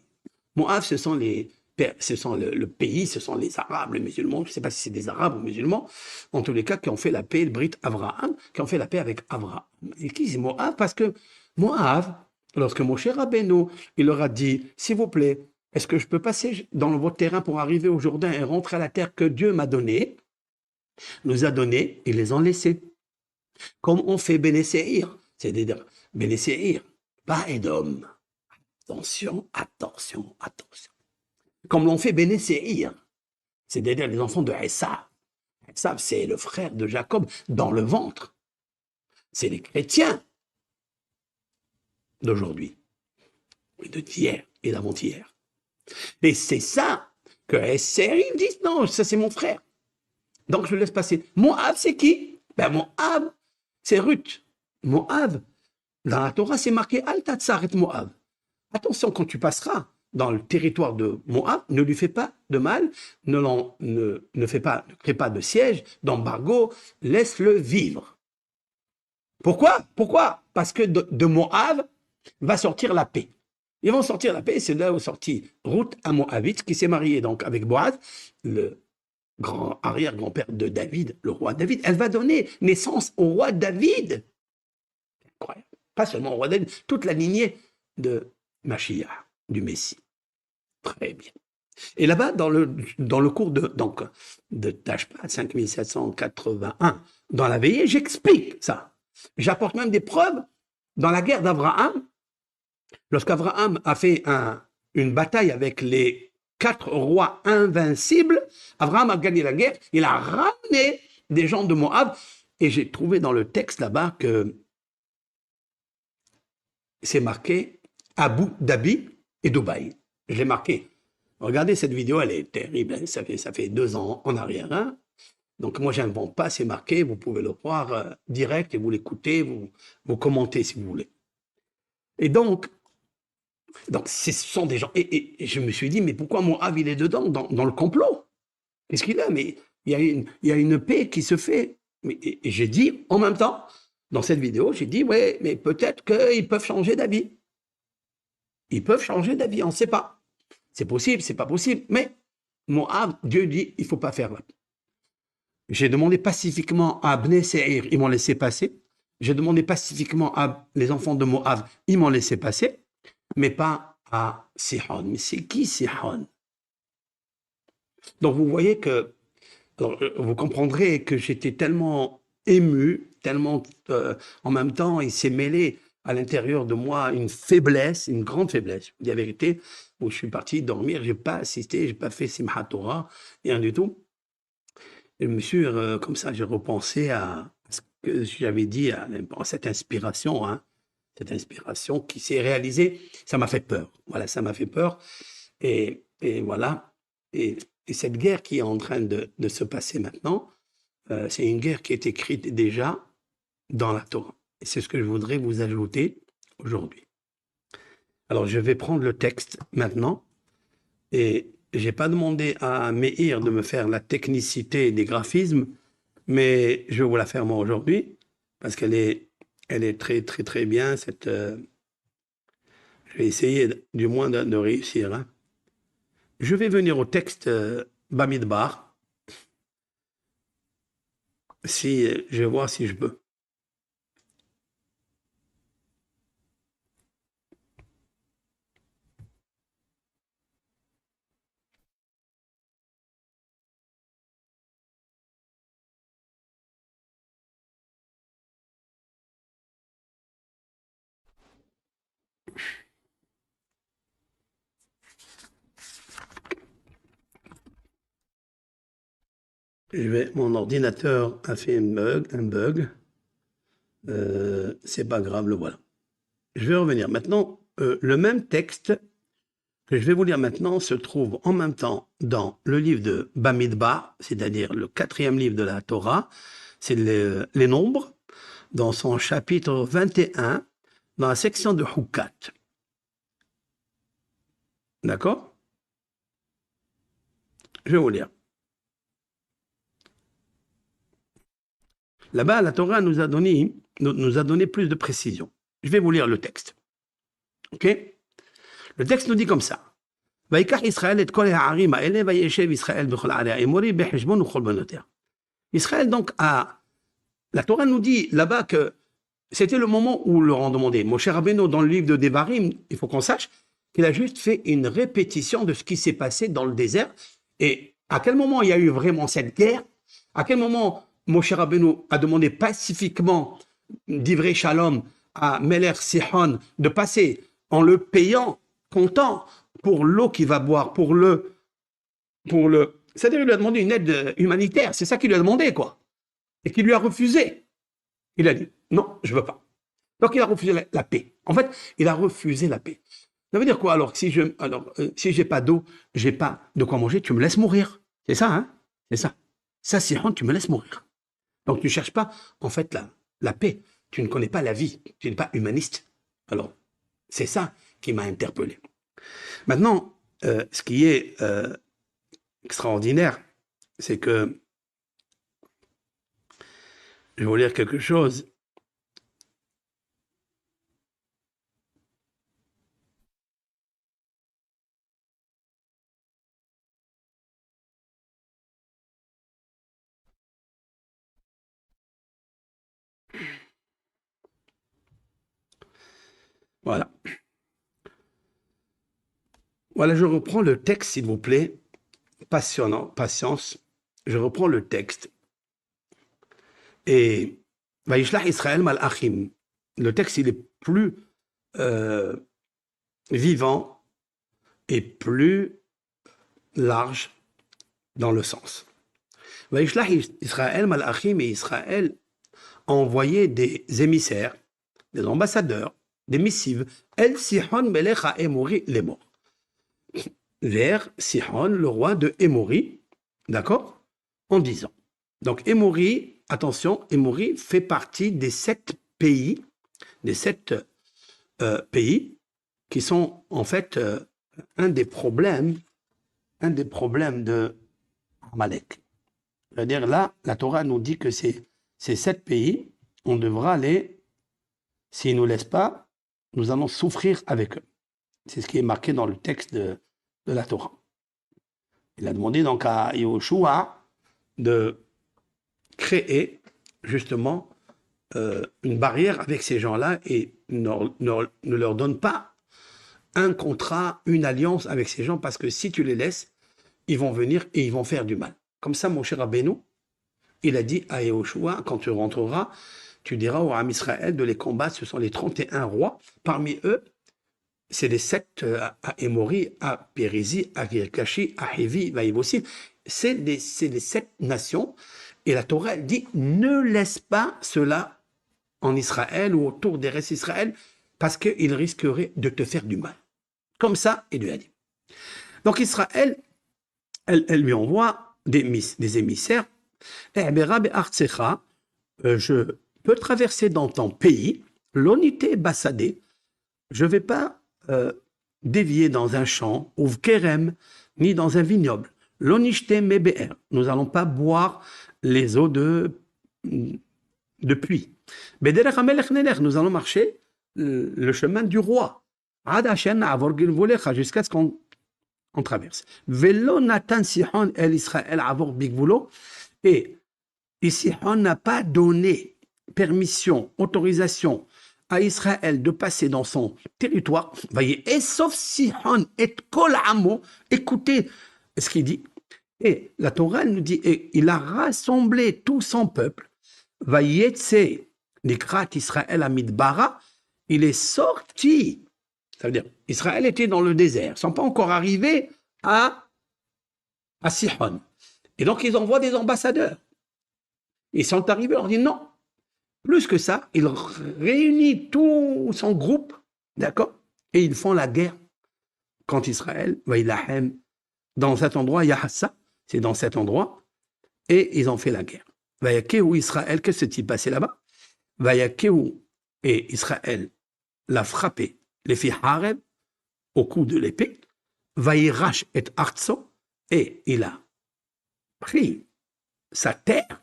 Moav, ce sont le pays, ce sont les Arabes, les musulmans. Je ne sais pas si c'est des Arabes ou musulmans. En tous les cas, qui ont fait la paix, le Brit Abraham, qui ont fait la paix avec Abraham. Et qui c'est Moav? Parce que Moav, lorsque Moshe Rabbeinu, il leur a dit, s'il vous plaît, est-ce que je peux passer dans votre terrain pour arriver au Jourdain et rentrer à la terre que Dieu m'a donnée, nous a donné, ils les ont laissés. Comme on fait Béné Séhir, c'est-à-dire Béné Séhir, pas Édom. Attention, attention, attention. Comme l'ont fait Béné Séhir, c'est-à-dire les enfants de Esav. Esav, c'est le frère de Jacob dans le ventre. C'est les chrétiens d'aujourd'hui, et d'hier et d'avant-hier. Et c'est ça que Séhir dit, non, ça c'est mon frère. Donc je le laisse passer. Moab, c'est qui? Ben Moab, c'est Ruth. Moab, dans la Torah, c'est marqué Al Tatsaret Moab. Attention, quand tu passeras dans le territoire de Moab, ne lui fais pas de mal, ne crée pas de siège, d'embargo, laisse-le vivre. Pourquoi? Pourquoi? Parce que de Moab va sortir la paix. Ils vont sortir la paix, c'est là où est sorti Ruth, un Moabite, qui s'est marié donc avec Boaz, le arrière-grand-père de David, le roi David. Elle va donner naissance au roi David. Incroyable. Pas seulement au roi David, toute la lignée de Mashiach, du Messie. Très bien. Et là-bas, dans le cours de Tashpat 5781, dans la veillée, j'explique ça. J'apporte même des preuves dans la guerre d'Abraham. Lorsqu'Abraham a fait une bataille avec les 4 rois invincibles, Abraham a gagné la guerre, il a ramené des gens de Moab, et j'ai trouvé dans le texte là-bas que c'est marqué Abu Dhabi et Dubaï. Je l'ai marqué. Regardez cette vidéo, elle est terrible, hein. Ça fait 2 ans en arrière. Hein. Donc moi, je n'invente pas, c'est marqué, vous pouvez le voir direct et vous l'écoutez, vous commentez si vous voulez. Et donc ce sont des gens. Et je me suis dit, mais pourquoi Moab, il est dedans, dans le complot? Qu'est-ce qu'il a? Mais il y a une paix qui se fait. Et j'ai dit, en même temps, dans cette vidéo, j'ai dit, ouais, mais peut-être qu'ils peuvent changer d'avis. Ils peuvent changer d'avis, on ne sait pas. C'est possible, c'est pas possible. Mais Moab, Dieu dit, il ne faut pas faire là. J'ai demandé pacifiquement à Bnei Séhir, ils m'ont laissé passer. J'ai demandé pacifiquement à les enfants de Moab, ils m'ont laissé passer. Mais pas à Sihon. Mais c'est qui Sihon? Donc vous voyez que, alors, vous comprendrez que j'étais tellement ému, tellement, en même temps, il s'est mêlé à l'intérieur de moi une faiblesse, une grande faiblesse. Je vous dis la vérité, où je suis parti dormir, j'ai pas assisté, j'ai pas fait Simchat Torah, rien du tout. Et je me suis, comme ça, j'ai repensé à ce que j'avais dit, à cette inspiration, hein. Cette inspiration qui s'est réalisée, ça m'a fait peur. Voilà, ça m'a fait peur. Et voilà. Et cette guerre qui est en train de se passer maintenant, c'est une guerre qui est écrite déjà dans la Torah. Et c'est ce que je voudrais vous ajouter aujourd'hui. Alors, je vais prendre le texte maintenant. Et je n'ai pas demandé à Meir de me faire la technicité des graphismes, mais je vais vous la faire moi aujourd'hui, parce qu'elle est très, très, très bien. Je vais essayer du moins de réussir. Hein. Je vais venir au texte Bamidbar. Je vais voir si je peux. Mon ordinateur a fait un bug. C'est pas grave, le voilà. Je vais revenir. Maintenant, le même texte que je vais vous lire maintenant se trouve en même temps dans le livre de Bamidbar, c'est-à-dire le 4e livre de la Torah, c'est les nombres, dans son chapitre 21, dans la section de Hukat. D'accord? Je vais vous lire. Là-bas, la Torah nous a donné plus de précision. Je vais vous lire le texte. OK? Le texte nous dit comme ça. Israël, donc, la Torah nous dit là-bas que c'était le moment où leur ont demandé. Moshe Rabbeinu, dans le livre de Devarim, il faut qu'on sache qu'il a juste fait une répétition de ce qui s'est passé dans le désert. Et à quel moment il y a eu vraiment cette guerre? À quel moment Moshe Rabbeinu a demandé pacifiquement d'Ivrei Shalom à Meler Sihon de passer en le payant comptant pour l'eau qu'il va boire, c'est-à-dire il lui a demandé une aide humanitaire, c'est ça qu'il lui a demandé, quoi. Et qu'il lui a refusé. Il a dit, non, je veux pas. Donc il a refusé la paix. En fait, il a refusé la paix. Ça veut dire quoi alors? Si j'ai pas d'eau, j'ai pas de quoi manger, tu me laisses mourir. C'est ça, hein? C'est ça. Ça, c'est honte, tu me laisses mourir. Donc tu ne cherches pas, en fait, la paix. Tu ne connais pas la vie. Tu n'es pas humaniste. Alors, c'est ça qui m'a interpellé. Maintenant, ce qui est extraordinaire, c'est que je vais vous lire quelque chose. Voilà. Voilà, je reprends le texte, s'il vous plaît. Passionnant, patience. Je reprends le texte. Et Vaïshlach Israël Malachim. Le texte, il est plus vivant et plus large dans le sens. Vaïshlach Israël Malachim, et Israël a envoyé des émissaires, des ambassadeurs, des missives, El Sihon Melech HaEmori Lemor, vers Sihon, le roi de Émori, d'accord, en disant. Donc Émori, attention, Émori fait partie des 7 pays, des 7 pays qui sont en fait un des problèmes de Amalek. C'est-à-dire là, la Torah nous dit que ces 7 pays, on devra s'ils ne nous laissent pas, nous allons souffrir avec eux. C'est ce qui est marqué dans le texte de la Torah. Il a demandé donc à Yahushua de créer justement une barrière avec ces gens-là et ne leur donne pas un contrat, une alliance avec ces gens, parce que si tu les laisses, ils vont venir et ils vont faire du mal. Comme ça, mon cher Rabbeinu, il a dit à Yahushua, quand tu rentreras, tu diras au Ham Israël de les combattre, ce sont les 31 rois. Parmi eux, c'est les 7 à Émori, à Périsie, à Girkashi, à Hévi, à Yvossil. C'est les 7 nations. Et la Torah elle dit, ne laisse pas cela en Israël ou autour des restes d'Israël, parce qu'ils risqueraient de te faire du mal. Comme ça, il lui a dit. Donc Israël, elle lui envoie des émissaires. Je peux traverser dans ton pays, l'unité bassadé, je ne vais pas dévier dans un champ, ou kerem, ni dans un vignoble. L'onishte mebe'er, nous n'allons pas boire les eaux de pluie. Nous allons marcher le chemin du roi. Jusqu'à ce qu'on traverse. Et ici, on n'a pas donné permission, autorisation à Israël de passer dans son territoire. Voyez, et sauf Sihon et Kol Amo, écoutez ce qu'il dit. Et la Torah nous dit, et il a rassemblé tout son peuple. Vayetse Nikrat Israël Amidbara, il est sorti. Ça veut dire, Israël était dans le désert, ils ne sont pas encore arrivés à Sihon. Et donc, ils envoient des ambassadeurs. Ils sont arrivés, on leur dit non. Plus que ça, il réunit tout son groupe, d'accord, et ils font la guerre contre Israël. Vaïlahem, dans cet endroit, Yahassa, c'est dans cet endroit, et ils ont fait la guerre. Vayakehu Israël, qu'est-ce qui s'est passé là-bas? Vayakehu, et Israël l'a frappé, les filles Hareb, au coup de l'épée. Vaïrash et Artso, et il a pris sa terre.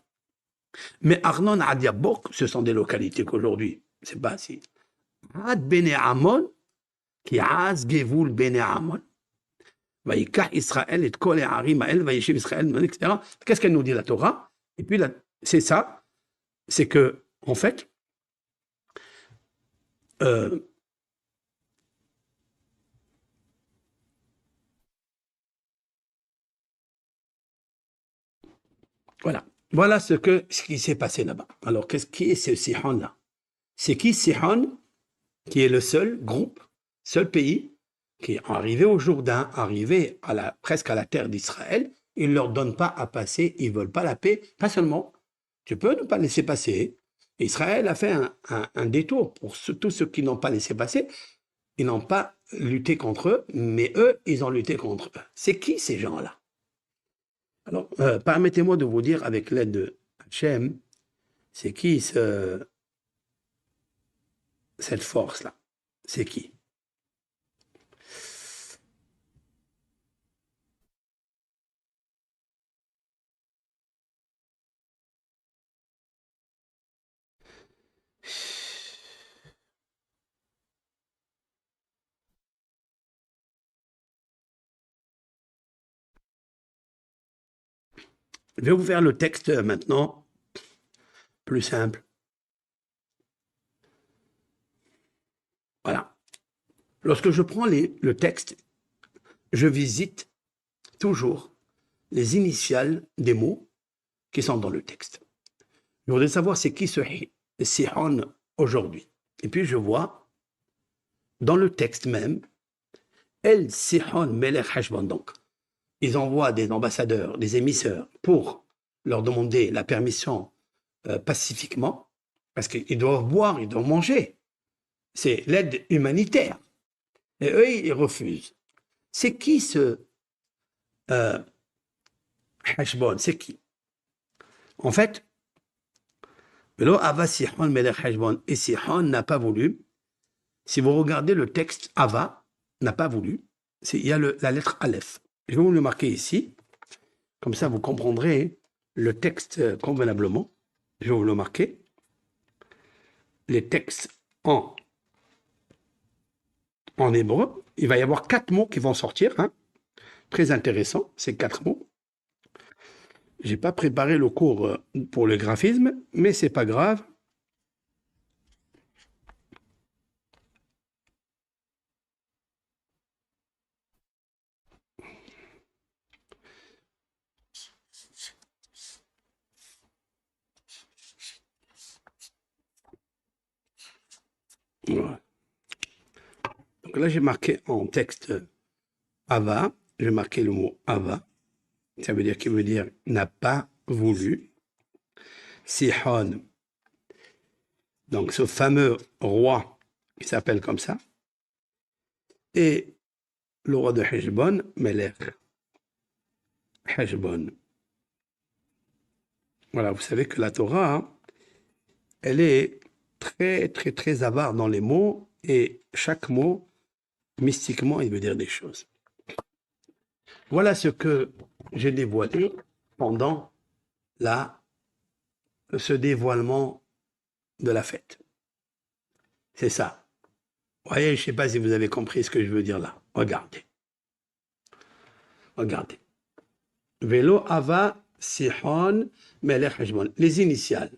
Mais Arnon Adiabok, ce sont des localités qu'aujourd'hui, c'est pas si. Ad Bene Amon, qui az Gevoul Bene Amon, Vaïkah Israël et Kol Harim Ael, Vaïchiv Israël, etc. Qu'est-ce qu'elle nous dit la Torah? Et puis c'est ça, c'est que, en fait, voilà. Voilà ce qui s'est passé là-bas. Alors, qui est ce Sihon-là? C'est qui Sihon, qui est le seul groupe, seul pays, qui est arrivé au Jourdain, arrivé presque à la terre d'Israël. Ils ne leur donnent pas à passer, ils ne veulent pas la paix. Pas seulement. Tu peux ne pas laisser passer. Israël a fait un détour pour tous ceux qui n'ont pas laissé passer. Ils n'ont pas lutté contre eux, mais eux, ils ont lutté contre eux. C'est qui ces gens-là? Alors, permettez-moi de vous dire, avec l'aide de Hachem, c'est qui cette force-là? C'est qui? Je vais vous faire le texte maintenant, plus simple. Voilà. Lorsque je prends le texte, je visite toujours les initiales des mots qui sont dans le texte. Je voudrais savoir c'est qui ce Sihon aujourd'hui. Et puis je vois dans le texte même, El Sihon Melech Heshbon. Donc, ils envoient des ambassadeurs, des émisseurs pour leur demander la permission pacifiquement, parce qu'ils doivent boire, ils doivent manger. C'est l'aide humanitaire. Et eux, ils refusent. C'est qui ce Heshbon? C'est qui? En fait, Velo Ava Sihon Melech Heshbon. Et Sihon n'a pas voulu. Si vous regardez le texte, Ava n'a pas voulu. Il y a la lettre Aleph. Je vais vous le marquer ici. Comme ça, vous comprendrez le texte convenablement. Je vais vous le marquer. Les textes en hébreu. Il va y avoir 4 mots qui vont sortir. Hein. Très intéressant, ces 4 mots. Je n'ai pas préparé le cours pour le graphisme, mais c'est pas grave. Voilà. Donc là, j'ai marqué en texte Ava. J'ai marqué le mot Ava. Ça veut dire qu'il veut dire n'a pas voulu. Sihon. Donc ce fameux roi qui s'appelle comme ça. Et le roi de Heshbon, Melech. Heshbon. Voilà, vous savez que la Torah, hein, elle est très, très, très avare dans les mots et chaque mot, mystiquement, il veut dire des choses. Voilà ce que j'ai dévoilé pendant ce dévoilement de la fête. C'est ça. Vous voyez, je ne sais pas si vous avez compris ce que je veux dire là. Regardez. Regardez. Velo Ava Sihon Melech Heshbon. Les initiales.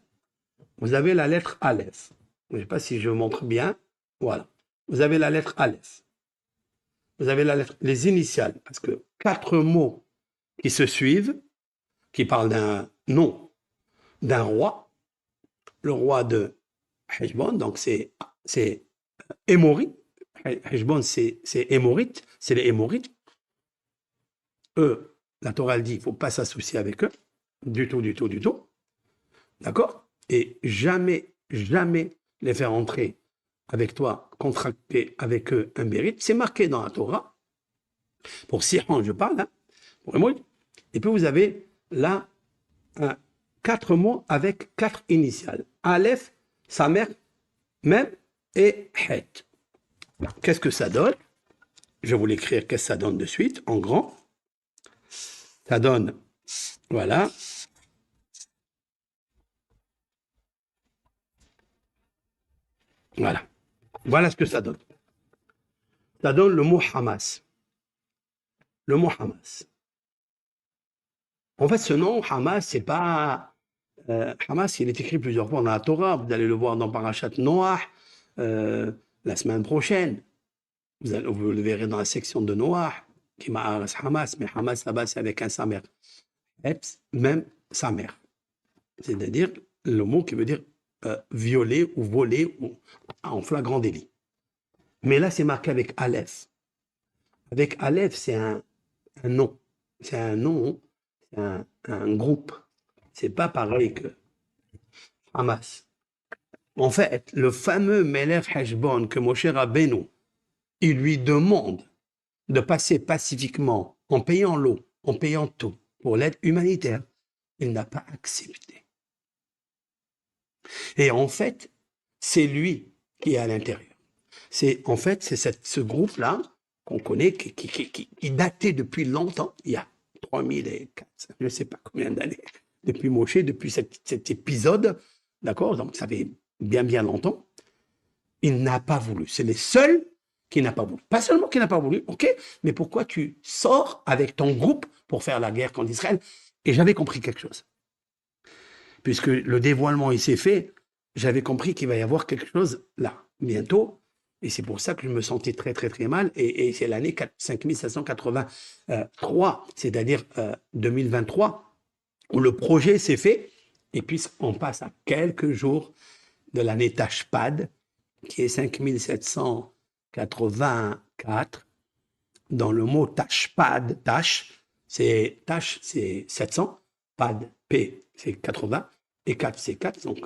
Vous avez la lettre Aleph. Je ne sais pas si je montre bien. Voilà. Vous avez la lettre Aleph. Vous avez les initiales. Parce que 4 mots qui se suivent, qui parlent d'un nom d'un roi, le roi de Heshbon, donc c'est Émorite. Heshbon, c'est Émorite, c'est les Émorites. Eux, la Torah elle dit, il ne faut pas s'associer avec eux, du tout, du tout, du tout. D'accord? Et jamais, jamais les faire entrer avec toi, contracter avec eux un mérite. C'est marqué dans la Torah. Pour Sihon, je parle, hein, pour Émorite. Et puis vous avez là 4 mots avec 4 initiales. Aleph, Samer, Mem et Het. Qu'est-ce que ça donne? Je vais vous l'écrire, qu'est-ce que ça donne de suite, en grand. Ça donne, voilà. Voilà. Voilà ce que ça donne. Ça donne le mot Hamas. Le mot Hamas. En fait, ce nom, Hamas, c'est pas... Hamas, il est écrit plusieurs fois dans la Torah. Vous allez le voir dans Parashat Noach la semaine prochaine. Vous le verrez dans la section de Noach, qui m'a Hamas, mais Hamas là-bas, c'est avec un Samer. Même Samer. C'est-à-dire le mot qui veut dire violé ou volé en flagrant délit. Mais là, c'est marqué avec Aleph. Avec Aleph, c'est un nom. C'est un nom, c'est un groupe. C'est pas pareil que Hamas. En fait, le fameux Melech Heshbon que Moshe Rabbeinu, il lui demande de passer pacifiquement en payant l'eau, en payant tout pour l'aide humanitaire, il n'a pas accepté. Et en fait, c'est lui qui est à l'intérieur. En fait, c'est ce groupe-là qu'on connaît, qui datait depuis longtemps, il y a 3004, je ne sais pas combien d'années, depuis Moshe, depuis cet épisode, d'accord? Donc ça fait bien longtemps. Il n'a pas voulu. C'est les seuls qui n'a pas voulu. Pas seulement qui n'a pas voulu, ok, mais pourquoi tu sors avec ton groupe pour faire la guerre contre Israël? Et j'avais compris quelque chose. Puisque le dévoilement, il s'est fait, j'avais compris qu'il va y avoir quelque chose là, bientôt. Et c'est pour ça que je me sentais très mal. Et c'est l'année 5783, c'est-à-dire 2023, où le projet s'est fait. Et puis, on passe à quelques jours de l'année Tashpad, qui est 5784. Dans le mot Tashpad, c'est 700, pad, P, c'est 80, et 4, c'est 4, donc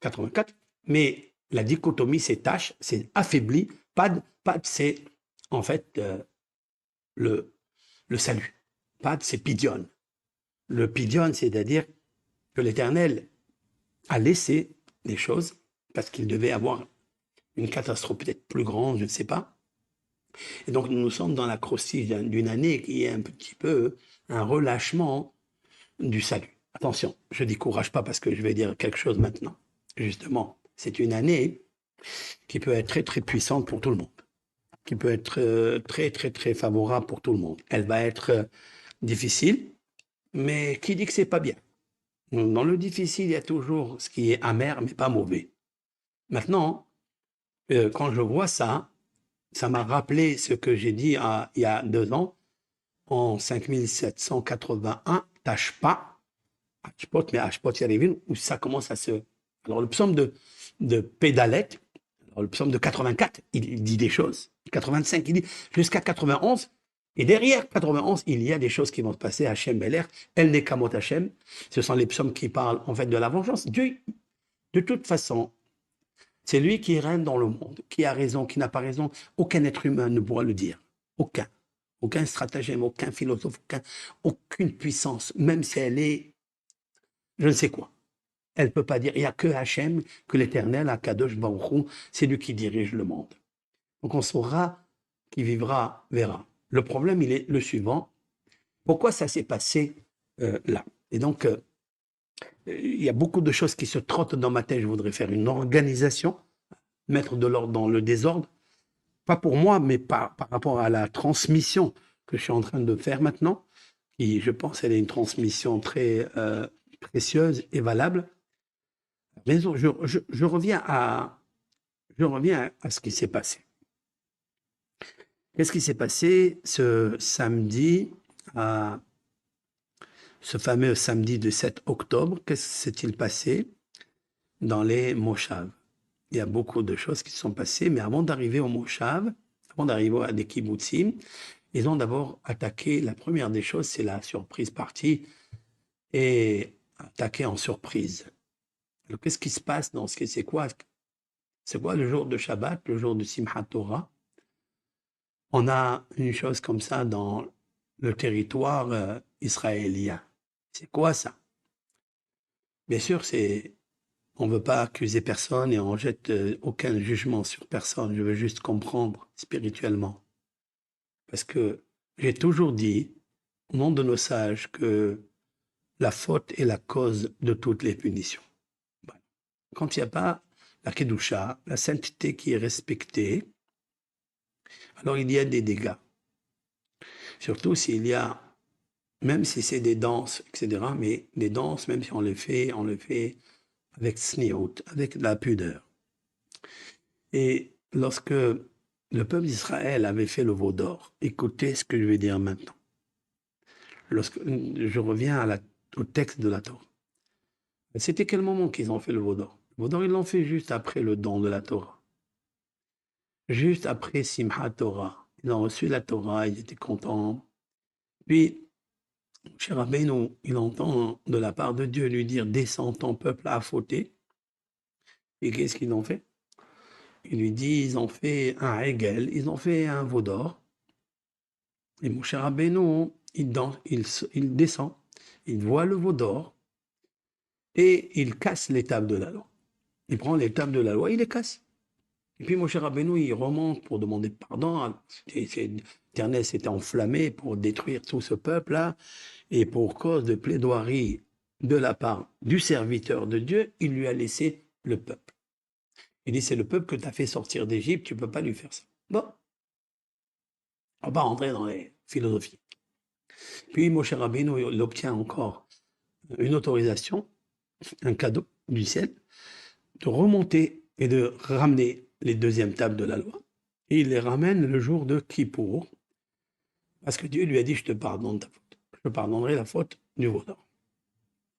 84. Mais la dichotomie, c'est Tash, c'est affaibli. Pad, c'est en fait le salut. Pad, c'est Pidion. Le Pidion, c'est-à-dire que l'Éternel a laissé les choses parce qu'il devait avoir une catastrophe peut-être plus grande, je ne sais pas. Et donc nous sommes dans la croustille d'une année qui est un petit peu un relâchement du salut. Attention, je ne décourage pas parce que je vais dire quelque chose maintenant. Justement, c'est une année qui peut être très puissante pour tout le monde, qui peut être très favorable pour tout le monde. Elle va être difficile, mais qui dit que c'est pas bien? Dans le difficile, il y a toujours ce qui est amer, mais pas mauvais. Maintenant, quand je vois ça, ça m'a rappelé ce que j'ai dit il y a 2 ans, en 5781, Tashpa, Hashpot, mais Hashpot Yarivin, où ça commence à se... Alors le psaume de Pédalet, alors le psaume de 84, il dit des choses. 85, il dit jusqu'à 91, et derrière 91, il y a des choses qui vont se passer. Hachem Beler, El Nekamot Hachem, ce sont les psaumes qui parlent en fait de la vengeance. Dieu, de toute façon, c'est lui qui règne dans le monde, qui a raison, qui n'a pas raison. Aucun être humain ne pourra le dire. Aucun. Aucun stratagème, aucun philosophe, aucune puissance, même si elle est je ne sais quoi. Elle ne peut pas dire, il n'y a que Hachem, que l'Éternel, Akadosh Baruch Hu, c'est lui qui dirige le monde. Donc on saura, qui vivra, verra. Le problème, il est le suivant. Pourquoi ça s'est passé là? Et donc, il y a beaucoup de choses qui se trottent dans ma tête. Je voudrais faire une organisation, mettre de l'ordre dans le désordre. Pas pour moi, mais par rapport à la transmission que je suis en train de faire maintenant. Et je pense qu'elle est une transmission très précieuse et valable. Mais je reviens à ce qui s'est passé. Qu'est-ce qui s'est passé ce samedi, ce fameux samedi du 7 octobre? Qu'est-ce qui s'est-il passé dans les Moshav? Il y a beaucoup de choses qui se sont passées, mais avant d'arriver au Moshav, avant d'arriver à des kibbutzim, ils ont d'abord attaqué, la première des choses, c'est la surprise partie, et attaqué en surprise. Alors, qu'est-ce qui se passe dans ce que c'est quoi le jour de Shabbat, le jour de Simchat Torah? On a une chose comme ça dans le territoire israélien. C'est quoi ça? Bien sûr, on ne veut pas accuser personne et on jette aucun jugement sur personne. Je veux juste comprendre spirituellement. Parce que j'ai toujours dit, au nom de nos sages, que la faute est la cause de toutes les punitions. Quand il n'y a pas la Kedusha, la sainteté qui est respectée, alors il y a des dégâts. Surtout s'il y a, même si c'est des danses, etc., mais des danses, même si on les fait avec sniout, avec de la pudeur. Et lorsque le peuple d'Israël avait fait le veau d'or, écoutez ce que je vais dire maintenant. Lorsque je reviens au texte de la Torah. C'était quel moment qu'ils ont fait le veau d'or? Vaudor, ils l'ont fait juste après le don de la Torah. Juste après Simchat Torah. Ils ont reçu la Torah, ils étaient contents. Puis, Moshe Rabbeinu, il entend de la part de Dieu lui dire: descends, ton peuple a fauté. Et qu'est-ce qu'ils ont fait? Il lui dit: ils ont fait un Hegel, ils ont fait un veau d'or. Et Moshe Rabbeinu, il descend, il voit le veau d'or et il casse les tables de la loi. Il prend les tables de la loi, il les casse. Et puis Moshe Rabbeinu, il remonte pour demander pardon. L'Éternel s'était enflammé pour détruire tout ce peuple-là. Et pour cause de plaidoirie de la part du serviteur de Dieu, il lui a laissé le peuple. Il dit: c'est le peuple que tu as fait sortir d'Égypte, tu ne peux pas lui faire ça. Bon, on va pas rentrer dans les philosophies. Puis Moshe Rabbeinu, il obtient encore une autorisation, un cadeau du ciel, de remonter et de ramener les deuxièmes tables de la loi. Et il les ramène le jour de Kippour, parce que Dieu lui a dit: je te pardonne ta faute. Je pardonnerai la faute du veau d'or.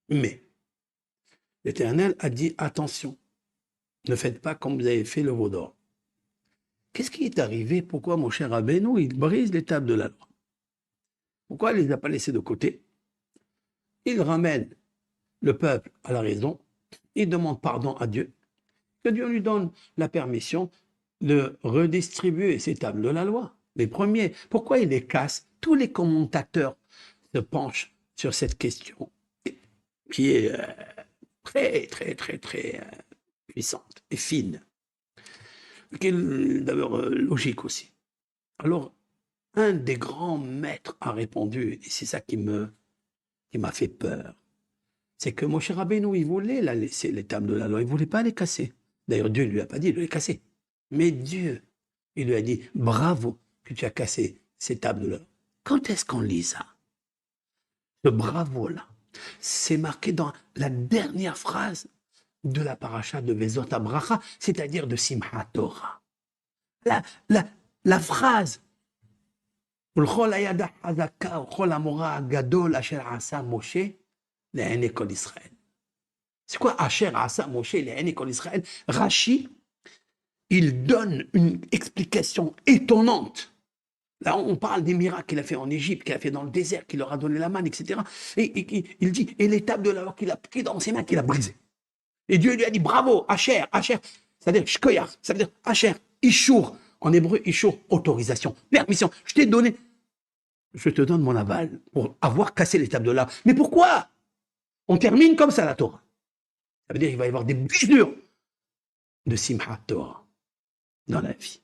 Mais l'Éternel a dit: attention, ne faites pas comme vous avez fait le veau d'or. Qu'est-ce qui est arrivé? Pourquoi mon cher Rabbeinu, il brise les tables de la loi? Pourquoi il ne les a pas laissées de côté? Il ramène le peuple à la raison, il demande pardon à Dieu, que Dieu lui donne la permission de redistribuer ces tables de la loi, les premiers. Pourquoi il les casse? Tous les commentateurs se penchent sur cette question qui est très, très, très, très puissante et fine, qui est d'abord logique aussi. Alors, un des grands maîtres a répondu, et c'est ça qui m'a fait peur, c'est que Moshe Rabbeinu, il voulait la laisser, les tables de la loi, il ne voulait pas les casser. D'ailleurs, Dieu ne lui a pas dit de les casser. Mais Dieu, il lui a dit: bravo que tu as cassé ces tables de la loi. Quand est-ce qu'on lit ça? Ce bravo-là, c'est marqué dans la dernière phrase de la paracha de Vezot Abracha, c'est-à-dire de Simchat Torah. La phrase ולכל היד החזקה וכל המורא הגדול אשר עשה משה לעיני כל ישראל. C'est quoi Asher Asa Moshe לעיני כל Israël? Rashi, il donne une explication étonnante. Là, on parle des miracles qu'il a fait en Égypte, qu'il a fait dans le désert, qu'il leur a donné la manne, etc. Et il dit: et l'étape de la loi qu'il a pris dans ses mains, qu'il a brisée. Et Dieu lui a dit: bravo, Asher, Asher, c'est-à-dire Shkoyach, ça veut dire Asher, Ishur, en hébreu, Ishur, autorisation, permission. Je t'ai donné. Je te donne mon aval pour avoir cassé les tables de là. Mais pourquoi? On termine comme ça la Torah. Ça veut dire qu'il va y avoir des blessures de Simchat Torah dans la vie.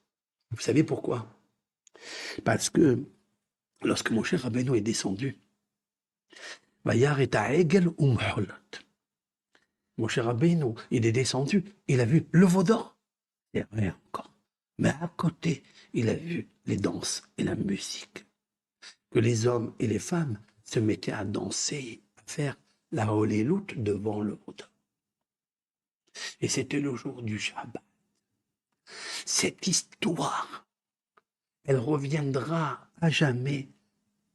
Vous savez pourquoi? Parce que lorsque mon cher Rabbeinu est descendu, Vayar et Hegel Umholot. Mon cher Rabbeinu, il est descendu, il a vu le veau d'or. C'est rien encore. Mais à côté, il a vu les danses et la musique. Que les hommes et les femmes se mettaient à danser, à faire la Holéloute devant le veau d'or. Et c'était le jour du Shabbat. Cette histoire, elle reviendra à jamais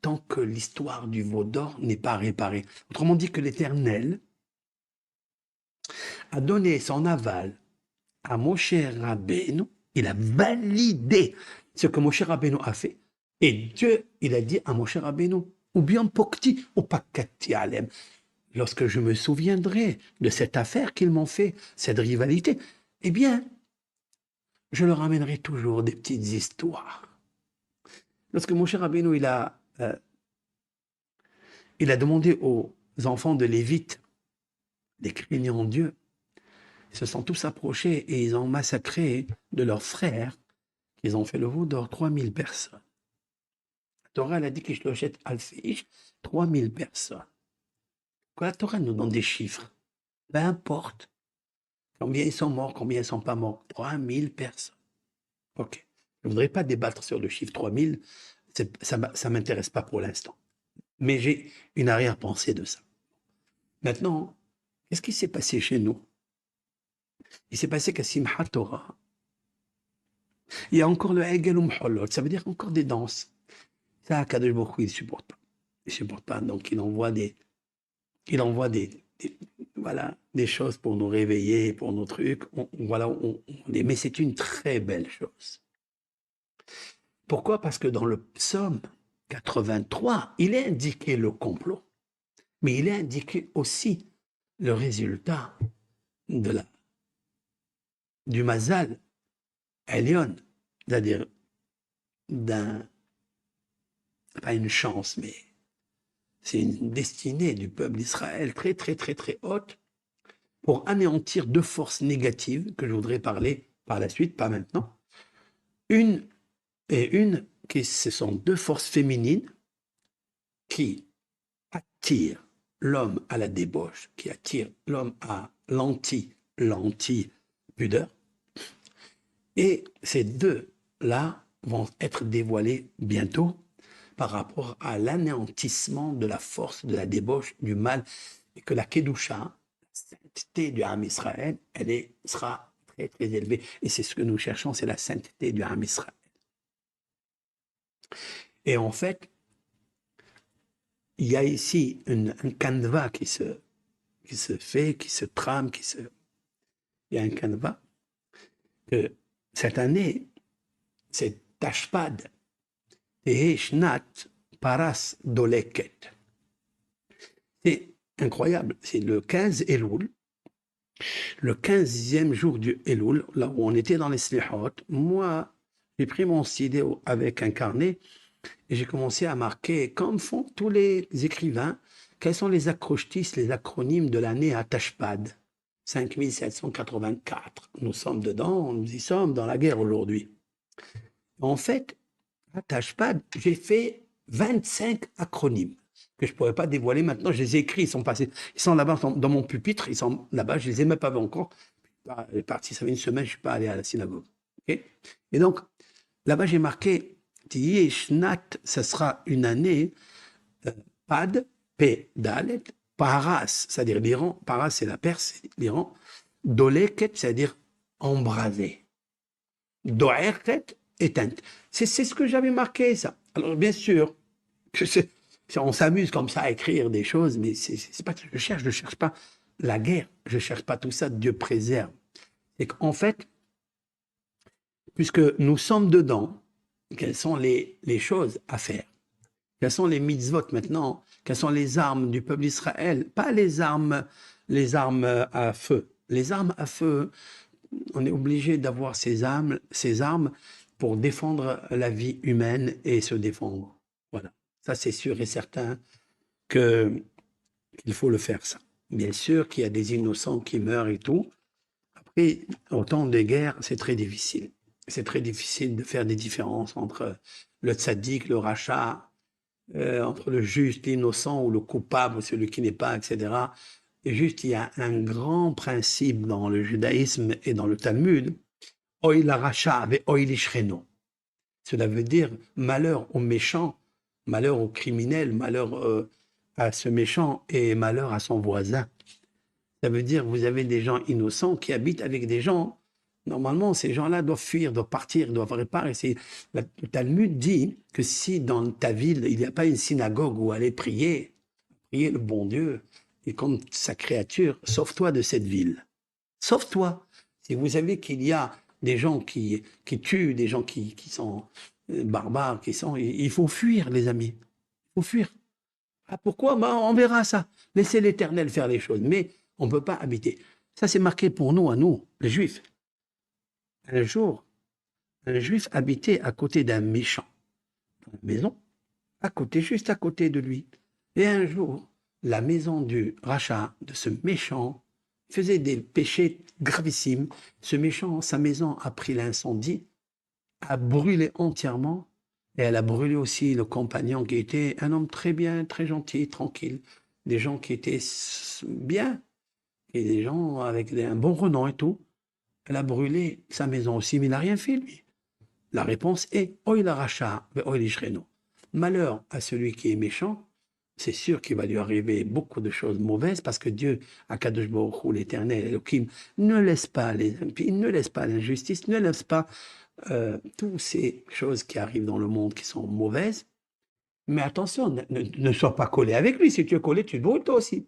tant que l'histoire du veau d'or n'est pas réparée. Autrement dit, que l'Éternel a donné son aval à Moshe Rabbeinu, il a validé ce que Moshe Rabbeinu a fait. Et Dieu, il a dit à Moshe Rabbeinu: ou bien pokti ou pakati alem. Lorsque je me souviendrai de cette affaire qu'ils m'ont fait, cette rivalité, eh bien, je leur amènerai toujours des petites histoires. Lorsque Moshe Rabbeinu, il a demandé aux enfants de Lévite, les craignants Dieu, ils se sont tous approchés et ils ont massacré de leurs frères, ils ont fait le veau d'or, 3000 personnes. La Torah, elle a dit que je le jette alfeish, 3000 personnes. Quand la Torah nous donne des chiffres, peu importe combien ils sont morts, combien ils ne sont pas morts, 3000 personnes. Ok. Je ne voudrais pas débattre sur le chiffre 3000, ça ne m'intéresse pas pour l'instant. Mais j'ai une arrière-pensée de ça. Maintenant, qu'est-ce qui s'est passé chez nous? Il s'est passé qu'à Simchat Torah, il y a encore le Hegel Umholot, ça veut dire encore des danses. Ça, Kadosh Baruch Hu, il ne supporte pas. Il ne supporte pas, donc il envoie des voilà, des choses pour nous réveiller, pour nos trucs. Voilà, mais c'est une très belle chose. Pourquoi? Parce que dans le psaume 83, il est indiqué le complot, mais il est indiqué aussi le résultat de du mazal Elion, c'est-à-dire pas une chance, mais c'est une destinée du peuple d'Israël très, très, très, très haute pour anéantir deux forces négatives que je voudrais parler par la suite, pas maintenant. Une ce sont deux forces féminines qui attirent l'homme à la débauche, qui attirent l'homme à l'anti-pudeur. Et ces deux-là vont être dévoilés bientôt par rapport à l'anéantissement de la force, de la débauche, du mal, et que la Kedusha, la sainteté du Ham Israël, sera très, très élevée. Et c'est ce que nous cherchons, c'est la sainteté du Ham Israël. Et en fait, il y a ici un canevas qui se fait, qui se trame, il y a un canevas que cette année, c'est Tashpad, Shnat Paras Doleket. C'est incroyable, c'est le 15 Elul, le 15e jour du Elul, là où on était dans les Slihot. Moi, j'ai pris mon stylo avec un carnet et j'ai commencé à marquer, comme font tous les écrivains, quels sont les acrostices, les acronymes de l'année à Tashpad, 5784. Nous sommes dedans, nous y sommes dans la guerre aujourd'hui. En fait, à Tashpad, j'ai fait 25 acronymes que je ne pourrais pas dévoiler maintenant. Je les ai écrits, ils sont là-bas dans mon pupitre, ils sont là-bas, je ne les ai même pas vus encore. Je suis parti, ça fait une semaine, je ne suis pas allé à la synagogue. Okay? Et donc, là-bas, j'ai marqué Tiye Shnat, ce sera une année, Pad, P, Dalet, Paras, c'est-à-dire l'Iran, Paras c'est la Perse, l'Iran, Doleket, c'est-à-dire embrasé, Doerket, éteinte. C'est ce que j'avais marqué, ça. Alors, bien sûr, on s'amuse comme ça à écrire des choses, mais c'est pas que je cherche pas la guerre, je cherche pas tout ça, Dieu préserve. Et qu'en fait, puisque nous sommes dedans, quelles sont les choses à faire? Quelles sont les mitzvot maintenant? Quelles sont les armes du peuple d'Israël? Pas les armes à feu. Les armes à feu, on est obligé d'avoir ces armes pour défendre la vie humaine et se défendre. Voilà. Ça, c'est sûr et certain qu'il faut le faire, ça. Bien sûr qu'il y a des innocents qui meurent et tout. Après, au temps des guerres, c'est très difficile. C'est très difficile de faire des différences entre le tzaddik, le rachat, entre le juste, l'innocent ou le coupable, celui qui n'est pas, etc. Et juste, il y a un grand principe dans le judaïsme et dans le Talmud, Oï la racha ve oï l'ishreno. Cela veut dire malheur aux méchants, malheur aux criminels, malheur à ce méchant et malheur à son voisin. Ça veut dire vous avez des gens innocents qui habitent avec des gens. Normalement, ces gens-là doivent fuir, doivent partir, doivent réparer. Le Talmud dit que si dans ta ville, il n'y a pas une synagogue où aller prier le bon Dieu, et comme sa créature, sauve-toi de cette ville. Sauve-toi. Si vous savez qu'il y a des gens qui tuent, des gens qui sont barbares, il faut fuir, les amis. Il faut fuir. Ah, pourquoi? On verra ça. Laissez l'Éternel faire les choses. Mais on ne peut pas habiter. Ça, c'est marqué pour nous, à nous, les Juifs. Un jour, un Juif habitait à côté d'un méchant, dans la maison, juste à côté de lui. Et un jour, la maison du rachat, de ce méchant, faisait des péchés gravissimes. Ce méchant, sa maison a pris l'incendie, a brûlé entièrement, et elle a brûlé aussi le compagnon qui était un homme très bien, très gentil, tranquille. Des gens qui étaient bien, et des gens avec un bon renom et tout. Elle a brûlé sa maison aussi, mais il n'a rien fait, lui. La réponse est Oï la racha, Oï l'ishreno. Malheur à celui qui est méchant, c'est sûr qu'il va lui arriver beaucoup de choses mauvaises parce que Dieu, Akadosh Baruch Hu, l'Éternel, Elohim, ne laisse pas les impies, ne laisse pas l'injustice, ne laisse pas toutes ces choses qui arrivent dans le monde qui sont mauvaises. Mais attention, ne sois pas collé avec lui. Si tu es collé, tu te brûles toi aussi.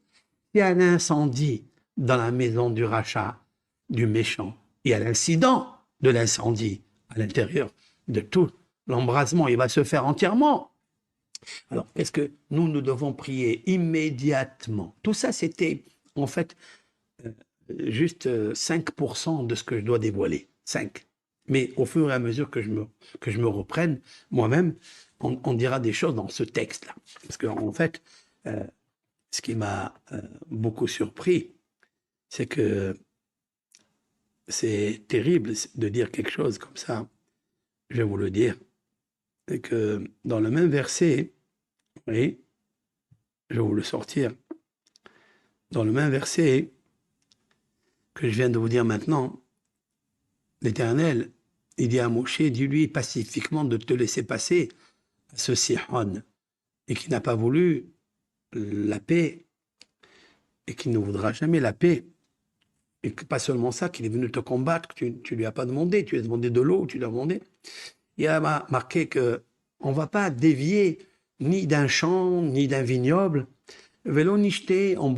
il y a un incendie dans la maison du rachat du méchant, il y a l'incident de l'incendie à l'intérieur de tout l'embrasement, il va se faire entièrement. Alors, qu'est-ce que nous devons prier immédiatement? Tout ça, c'était en fait juste 5% de ce que je dois dévoiler. 5. Mais au fur et à mesure que je me reprenne moi-même, on dira des choses dans ce texte-là. Parce qu'en fait, ce qui m'a beaucoup surpris, c'est que c'est terrible de dire quelque chose comme ça. Je vais vous le dire. C'est que dans le même verset, oui, je vais vous le sortir. Dans le même verset que je viens de vous dire maintenant, l'Éternel, il dit à Moshe, dis-lui pacifiquement de te laisser passer à ce Sihon, et qui n'a pas voulu la paix, et qui ne voudra jamais la paix. Et que pas seulement ça, qu'il est venu te combattre, que tu lui as pas demandé, tu lui as demandé de l'eau, tu lui as demandé. Il a marqué que on va pas dévier ni d'un champ, ni d'un vignoble. Vélo nicheté, on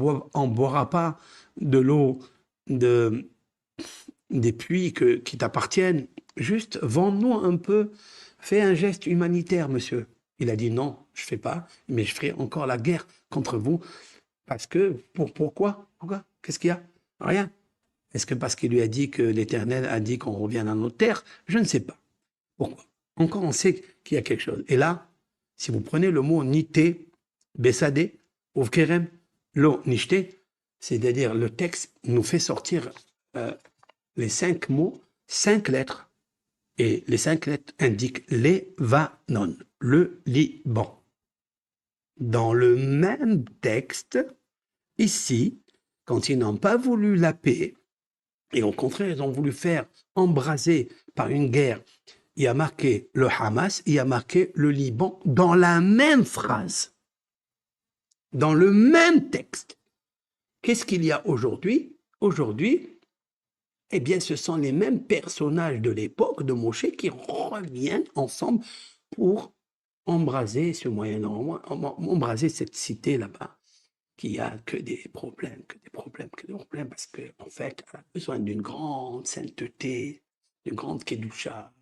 boira pas de l'eau des puits qui t'appartiennent. Juste, vends-nous un peu, fais un geste humanitaire, monsieur. Il a dit non, je fais pas, mais je ferai encore la guerre contre vous. Parce que, pourquoi? Qu'est-ce qu'il y a? Rien. Est-ce que parce qu'il lui a dit que l'Éternel a dit qu'on revienne à notre terre? Je ne sais pas. Pourquoi? Encore on sait qu'il y a quelque chose. Et là, si vous prenez le mot nité, bessadé, uvkerem, lo nishté, c'est-à-dire le texte nous fait sortir les 5 mots, 5 lettres. Et les 5 lettres indiquent Levanon, le Liban. Dans le même texte, ici, quand ils n'ont pas voulu la paix, et au contraire, ils ont voulu faire embraser par une guerre, il y a marqué le Hamas, il y a marqué le Liban dans la même phrase, dans le même texte. Qu'est-ce qu'il y a aujourd'hui? Aujourd'hui, eh bien, ce sont les mêmes personnages de l'époque de Moshe qui reviennent ensemble pour embraser ce Moyen-Orient, embraser cette cité là-bas, qui a que des problèmes, parce qu'en fait, elle a besoin d'une grande sainteté, d'une grande kedusha.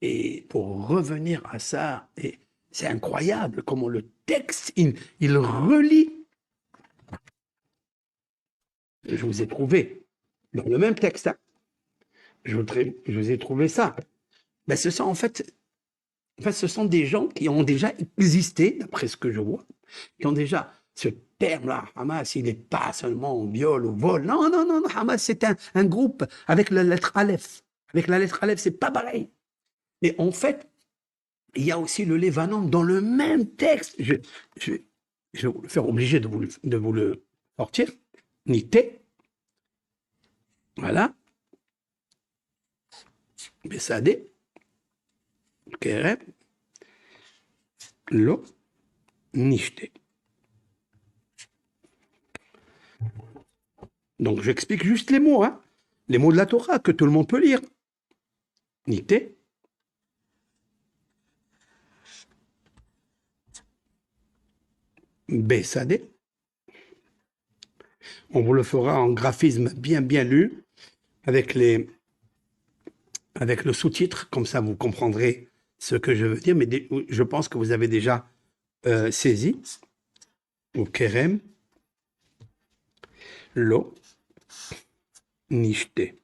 Et pour revenir à ça, et c'est incroyable comment le texte, il relie. Je vous ai trouvé dans le même texte, hein, je vous ai trouvé ça. Ben, ce sont en fait, ce sont des gens qui ont déjà existé, d'après ce que je vois, qui ont déjà ce terme-là, Hamas, il n'est pas seulement viol ou vol. Non, non, non, non, Hamas, c'est un groupe avec la lettre Aleph. Avec la lettre Aleph, c'est pas pareil. Et en fait, il y a aussi le Lévanon dans le même texte. Je vais vous le faire obligé de vous le sortir. Nité. Voilà. Bessadé. Kereb. Lo. Nishté. Donc, j'explique juste les mots, hein. Les mots de la Torah que tout le monde peut lire. Nité. Bessadé. On vous le fera en graphisme bien lu, avec le sous-titre, comme ça vous comprendrez ce que je veux dire, mais je pense que vous avez déjà saisi. Au Kerem, Lo, Nishté.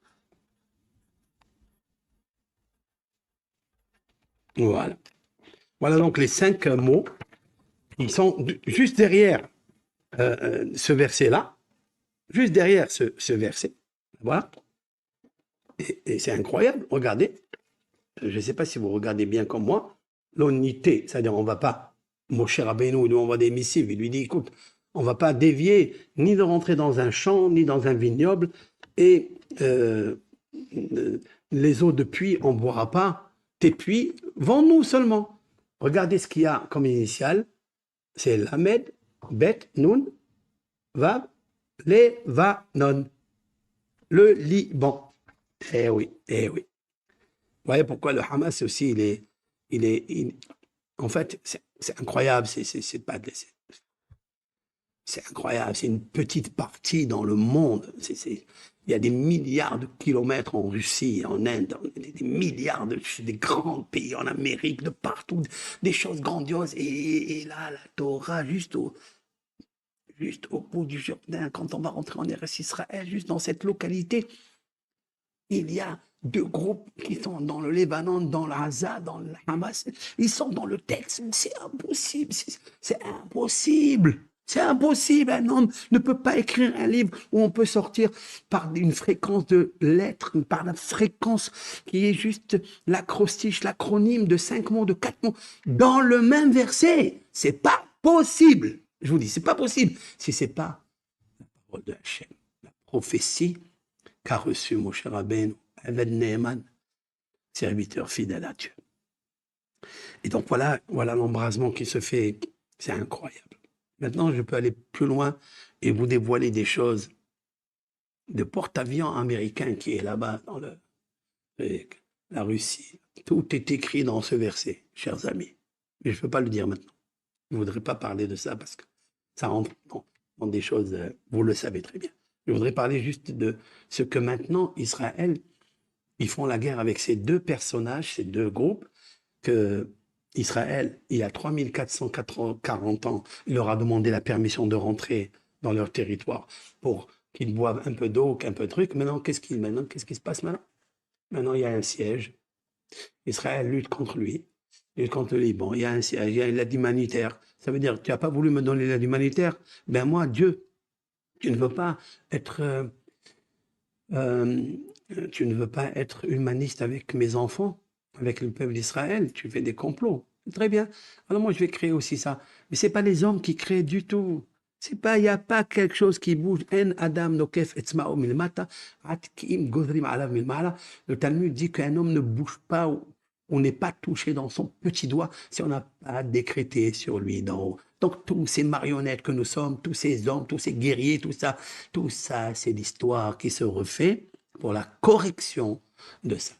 Voilà. Voilà donc les 5 mots. Ils sont juste derrière ce verset-là, juste derrière ce verset. Voilà. Et c'est incroyable. Regardez. Je ne sais pas si vous regardez bien comme moi. L'unité, c'est-à-dire on ne va pas, Moshe Rabbeinu, il lui envoie des missives, il lui dit, écoute, on ne va pas dévier ni de rentrer dans un champ, ni dans un vignoble, et les eaux de puits, on ne boira pas. Tes puits, vends-nous seulement. Regardez ce qu'il y a comme initial. C'est Lamed, Bet, Nun, Vav, Levanon. Le Liban. Eh oui, eh oui. Vous voyez pourquoi le Hamas aussi, en fait, c'est incroyable, c'est pas de laisser. C'est incroyable, c'est une petite partie dans le monde. Il y a des milliards de kilomètres en Russie, en Inde, des milliards des grands pays en Amérique, de partout, des choses grandioses. Et là, la Torah, juste au bout du Jourdain, quand on va rentrer en Eretz Israël, juste dans cette localité, il y a deux groupes qui sont dans le Libanon, dans l'Aza, dans le Hamas. Ils sont dans le texte. C'est impossible. C'est impossible. C'est impossible. Un homme ne peut pas écrire un livre où on peut sortir par une fréquence de lettres, par la fréquence qui est juste l'acrostiche, l'acronyme de 5 mots, de 4 mots, dans le même verset. C'est pas possible. Je vous dis, c'est pas possible. Si c'est pas la parole de Hachem, la prophétie qu'a reçu Moshe Rabbeinu, Eved Neeman, serviteur fidèle à Dieu. Et donc voilà l'embrasement qui se fait, c'est incroyable. Maintenant, je peux aller plus loin et vous dévoiler des choses de porte-avions américain qui est là-bas dans la Russie. Tout est écrit dans ce verset, chers amis. Mais je ne peux pas le dire maintenant. Je ne voudrais pas parler de ça parce que ça rentre dans des choses, vous le savez très bien. Je voudrais parler juste de ce que maintenant, Israël, ils font la guerre avec ces deux personnages, ces deux groupes, que Israël, il y a 3440 ans, il leur a demandé la permission de rentrer dans leur territoire pour qu'ils boivent un peu d'eau, un peu de truc. Maintenant, qu'est-ce qui se passe maintenant? Maintenant, il y a un siège. Israël lutte contre lui, lutte contre le Liban. Il y a un siège, il y a l'aide humanitaire. Ça veut dire, tu n'as pas voulu me donner l'aide humanitaire? Ben moi, Dieu, tu ne veux pas être humaniste avec mes enfants, avec le peuple d'Israël, tu fais des complots. Très bien. Alors moi, je vais créer aussi ça. Mais c'est pas les hommes qui créent du tout. Il n'y a pas quelque chose qui bouge. En Adam nokef etzma'o milmata, atkim godrim alav milmala. Le Talmud dit qu'un homme ne bouge pas, on n'est pas touché dans son petit doigt si on n'a pas décrété sur lui d'en haut. Donc, tous ces marionnettes que nous sommes, tous ces hommes, tous ces guerriers, tout ça, c'est l'histoire qui se refait pour la correction de ça.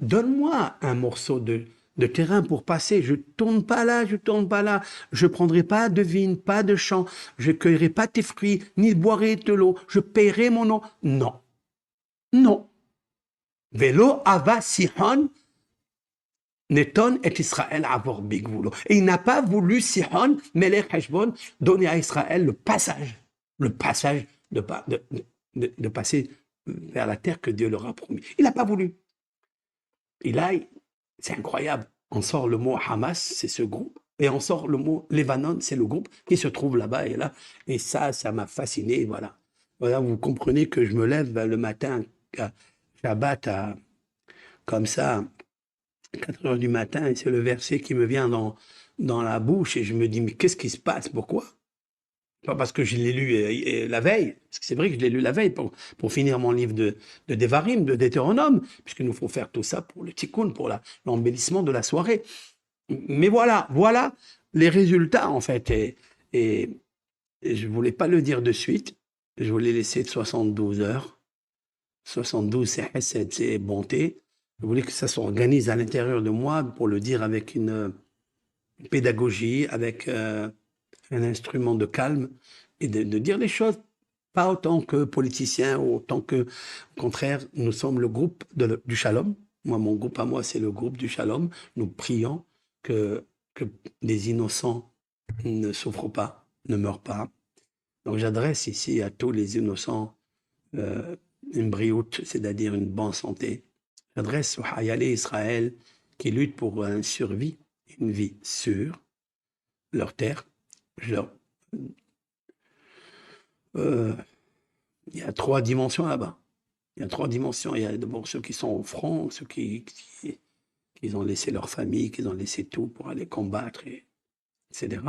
Donne-moi un morceau de terrain pour passer. Je tourne pas là, je tourne pas là. Je prendrai pas de vigne, pas de champ. Je cueillerai pas tes fruits, ni boirai de l'eau. Je paierai mon eau. Non. Non. Velo ava Sihon Neton et Israël avoir bigvulo. Et il n'a pas voulu Sihon, Melech Heshbon, donner à Israël le passage de passer vers la terre que Dieu leur a promis. Il n'a pas voulu. Et là, c'est incroyable. On sort le mot Hamas, c'est ce groupe, et on sort le mot Lebanon, c'est le groupe qui se trouve là-bas et là. Et ça m'a fasciné. Voilà. Voilà, vous comprenez que je me lève le matin, Shabbat, comme ça, 4 heures du matin, et c'est le verset qui me vient dans la bouche, et je me dis, mais qu'est-ce qui se passe? Pourquoi? Pas parce que je l'ai lu la veille, parce que c'est vrai que je l'ai lu la veille pour finir mon livre de Devarim, de Deutéronome, puisque nous faut faire tout ça pour le tikkun, pour l'embellissement de la soirée. Mais voilà les résultats, en fait. Et je ne voulais pas le dire de suite, je voulais laisser 72 heures. 72, c'est hesed, c'est bonté. Je voulais que ça s'organise à l'intérieur de moi pour le dire avec une pédagogie, avec un instrument de calme et de dire les choses, pas autant que politicien ou autant que, au contraire, nous sommes le groupe du Shalom. Moi, mon groupe à moi, c'est le groupe du Shalom. Nous prions que des innocents ne souffrent pas, ne meurent pas. Donc j'adresse ici à tous les innocents une brioute, c'est-à-dire une bonne santé. J'adresse aux Hayalé Israël qui luttent pour une survie, une vie sûre, leur terre. Il y a 3 dimensions là-bas. Il y a 3 dimensions. Il y a d'abord ceux qui sont au front, ceux qui ont laissé leur famille, qui ont laissé tout pour aller combattre, etc.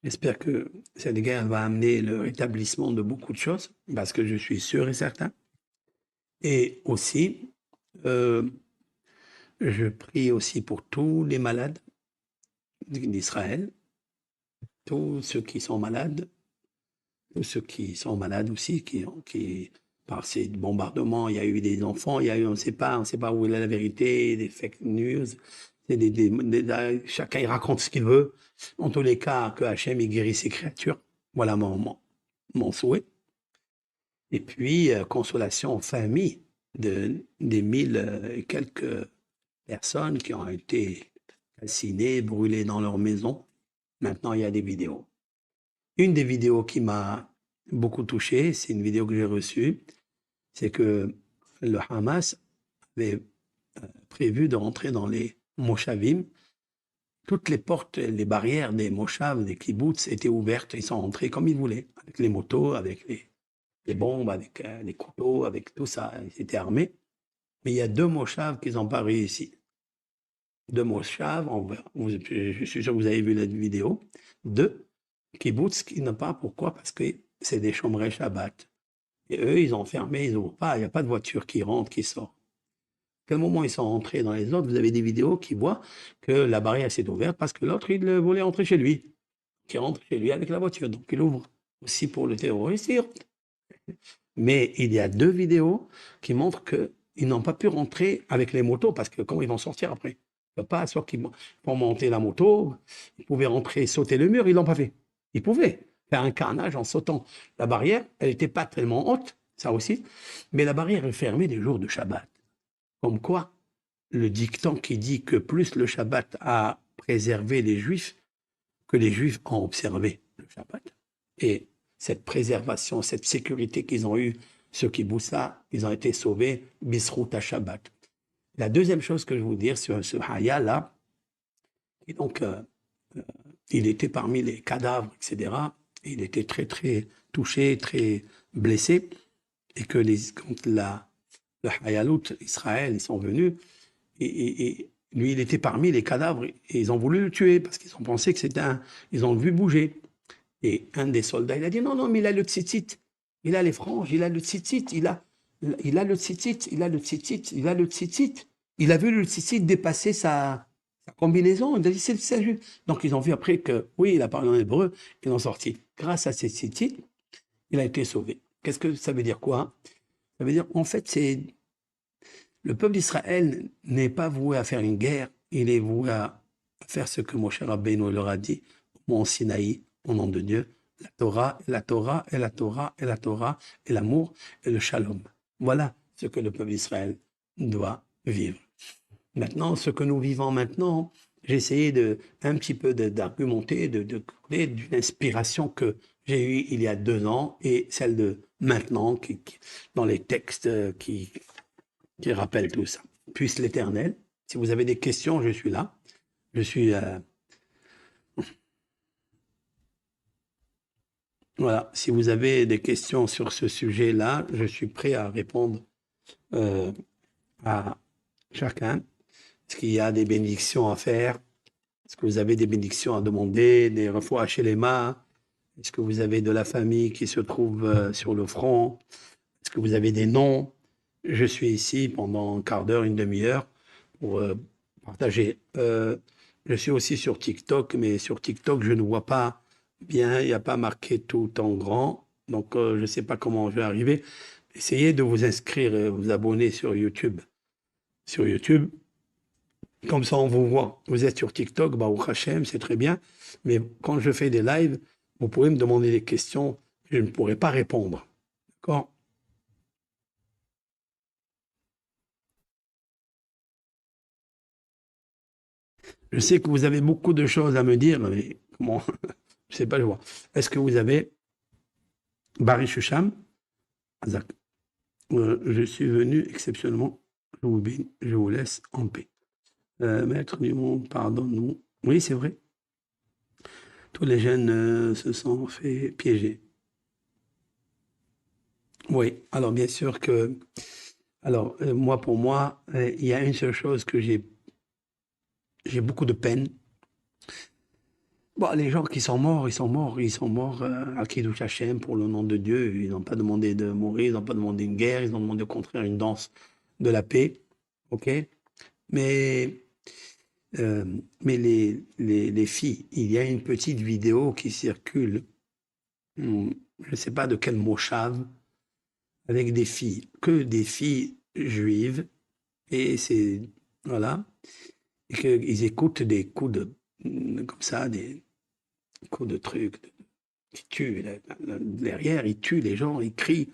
J'espère que cette guerre va amener le rétablissement de beaucoup de choses, parce que je suis sûr et certain. Et aussi, je prie aussi pour tous les malades d'Israël, tous ceux qui sont malades, tous ceux qui sont malades aussi, qui par ces bombardements, il y a eu des enfants, il y a eu, on ne sait pas où est la vérité, des fake news, chacun il raconte ce qu'il veut. En tous les cas, que Hachem il guérit ses créatures, Voilà mon souhait. Et puis, consolation aux familles des 1000 et quelques personnes qui ont été calcinées, brûlées dans leur maison. Maintenant, il y a des vidéos. Une des vidéos qui m'a beaucoup touché, c'est une vidéo que j'ai reçue, c'est que le Hamas avait prévu de rentrer dans les Moshavim. Toutes les portes, les barrières des Moshav, des kibbutz étaient ouvertes. Ils sont rentrés comme ils voulaient, avec les motos, avec les bombes, avec les couteaux, avec tout ça. Ils étaient armés. Mais il y a 2 Moshav qui n'ont pas réussi. 2 Moshav, je suis sûr que vous avez vu la vidéo, 2 kibbutz qui n'ont pas. Pourquoi? Parce que c'est des chômerés Shabbat. Et eux, ils ont fermé, ils n'ouvrent pas. Il n'y a pas de voiture qui rentre, qui sort. À quel moment ils sont rentrés dans les autres, vous avez des vidéos qui voient que la barrière s'est ouverte parce que l'autre, il voulait rentrer chez lui. Qui rentre chez lui avec la voiture. Donc, il ouvre aussi pour le terroriste. Mais il y a 2 vidéos qui montrent qu'ils n'ont pas pu rentrer avec les motos parce que comment ils vont sortir après? Ils ne peuvent pas, soit qu'ils vont monter la moto, ils pouvaient rentrer, sauter le mur, ils ne l'ont pas fait. Ils pouvaient faire un carnage en sautant. La barrière, elle n'était pas tellement haute, ça aussi, mais la barrière est fermée les jours de Shabbat. Comme quoi, le dicton qui dit que plus le Shabbat a préservé les Juifs, que les Juifs ont observé le Shabbat. Et cette préservation, cette sécurité qu'ils ont eue, ceux qui boussa, ils ont été sauvés, bisrout à Shabbat. La deuxième chose que je veux vous dire sur ce Haya-là, et donc, il était parmi les cadavres, etc. Il était très, très touché, très blessé, et que quand le Hayalut, Israël, ils sont venus, et lui, il était parmi les cadavres, et ils ont voulu le tuer, parce qu'ils ont pensé que c'était ils ont vu bouger. Et un des soldats, il a dit, non, non, mais il a le tzitzit, il a les franges, il a le tzitzit, il a le tzitzit, il a le tzitzit, il a le tzitzit. Il a vu le tzitzit dépasser sa combinaison, il a dit, c'est juste. Donc ils ont vu après que, oui, il a parlé en hébreu, ils l'ont sorti. Grâce à ces tzitzit, il a été sauvé. Qu'est-ce que ça veut dire quoi? Ça veut dire, en fait, le peuple d'Israël n'est pas voué à faire une guerre, il est voué à faire ce que Moshe Rabbeinu leur a dit au mont Sinaï, au nom de Dieu, la Torah, et la Torah, et la Torah, et la Torah, et l'amour, et le shalom. Voilà ce que le peuple d'Israël doit vivre. Maintenant, ce que nous vivons maintenant, j'ai essayé un petit peu d'argumenter, d'une inspiration que j'ai eue il y a 2 ans et celle de maintenant, dans les textes qui rappellent tout ça. Puisse l'Éternel, si vous avez des questions, je suis là. Je suis... voilà, si vous avez des questions sur ce sujet-là, je suis prêt à répondre à chacun. Est-ce qu'il y a des bénédictions à faire? Est-ce que vous avez des bénédictions à demander, des refoua chez les mains? Est-ce que vous avez de la famille qui se trouve sur le front? Est-ce que vous avez des noms? Je suis ici pendant un quart d'heure, une demi-heure pour partager. Je suis aussi sur TikTok, mais sur TikTok, je ne vois pas bien, il n'y a pas marqué tout en grand, donc je ne sais pas comment je vais arriver. Essayez de vous inscrire et vous abonner sur YouTube. Sur YouTube, comme ça on vous voit. Vous êtes sur TikTok, Baruch Hashem, c'est très bien, mais quand je fais des lives, vous pouvez me demander des questions, je ne pourrai pas répondre. D'accord? Je sais que vous avez beaucoup de choses à me dire, mais comment? Je ne sais pas, je vois. Est-ce que vous avez Barry Shusham? Azak. Je suis venu exceptionnellement, je vous laisse en paix. Maître du monde, pardonne-nous. Oui, c'est vrai. Tous les jeunes se sont fait piéger. Oui, alors bien sûr que... Alors, moi, pour moi, il y a une seule chose que j'ai beaucoup de peine. Bon, les gens qui sont morts, ils sont morts, à Kiddush Hashem pour le nom de Dieu. Ils n'ont pas demandé de mourir, ils n'ont pas demandé une guerre, ils ont demandé au contraire une danse de la paix. OK? Mais, mais les filles, il y a une petite vidéo qui circule, je ne sais pas de quel moshav, avec des filles, que des filles juives, et c'est, voilà, et qu'ils écoutent des coups de, comme ça, des coups de trucs, Ils tuent. Derrière, ils tuent les gens, ils crient.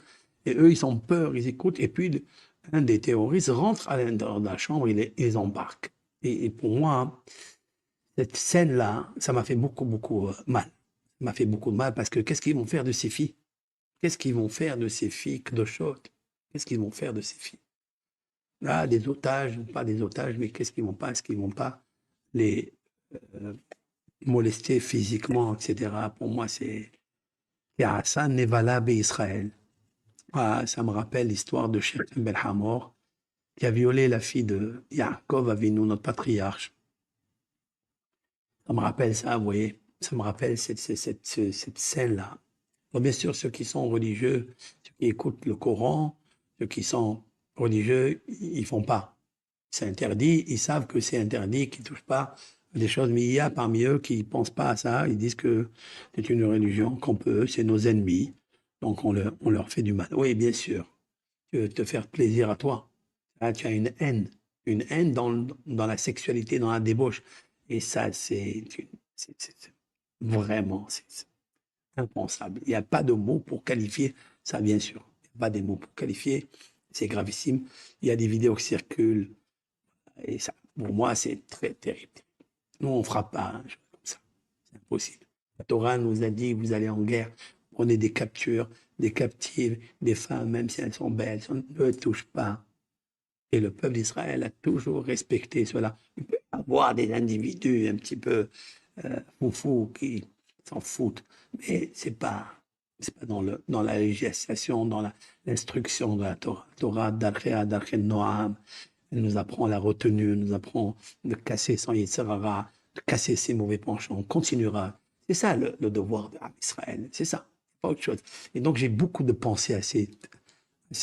Et eux, ils ont peur, ils écoutent. Et puis, un des terroristes rentre à l'intérieur de la chambre, il les embarque. Et pour moi, cette scène-là, ça m'a fait beaucoup, beaucoup mal. Ça m'a fait beaucoup de mal parce que qu'est-ce qu'ils vont faire de ces filles? Qu'est-ce qu'ils vont faire de ces filles de shot? Qu'est-ce qu'ils vont faire de ces filles? Là, des otages, pas des otages, mais qu'est-ce qu'ils vont pas? Est-ce qu'ils vont pas les euh, molester physiquement, etc. Pour moi, c'est Hassan Nevala Israël. Ah, ça me rappelle l'histoire de Sheikh Ben Hamor qui a violé la fille de Yaakov Avinu, notre patriarche. Ça me rappelle ça, vous voyez. Ça me rappelle cette scène-là. Bon, bien sûr, ceux qui sont religieux, ceux qui écoutent le Coran, ceux qui sont religieux, ils font pas. C'est interdit, ils savent que c'est interdit, qu'ils touchent pas des choses, mais il y a parmi eux qui pensent pas à ça, ils disent que c'est une religion qu'on peut, c'est nos ennemis, donc on leur fait du mal. Oui, bien sûr, tu veux te faire plaisir à toi. Là, tu as une haine dans la sexualité, dans la débauche. Et ça, c'est vraiment, c'est impensable. Il n'y a pas de mots pour qualifier ça, bien sûr. Il n'y a pas de mots pour qualifier. C'est gravissime. Il y a des vidéos qui circulent. Et ça, pour moi, c'est très terrible. Nous, on ne fera pas un jeu comme ça. C'est impossible. La Torah nous a dit, vous allez en guerre, prenez des captures, des captives, des femmes, même si elles sont belles, on ne les touche pas. Et le peuple d'Israël a toujours respecté cela. Il peut y avoir des individus un petit peu foufous qui s'en foutent, mais c'est pas dans la législation, dans l'instruction de la Torah. La Torah d'Alchéa Noam, elle nous apprend la retenue, elle nous apprend de casser son Yitzhara, de casser ses mauvais penchants. On continuera. C'est ça le devoir d'Israël. C'est ça, pas autre chose. Et donc j'ai beaucoup de pensées à ces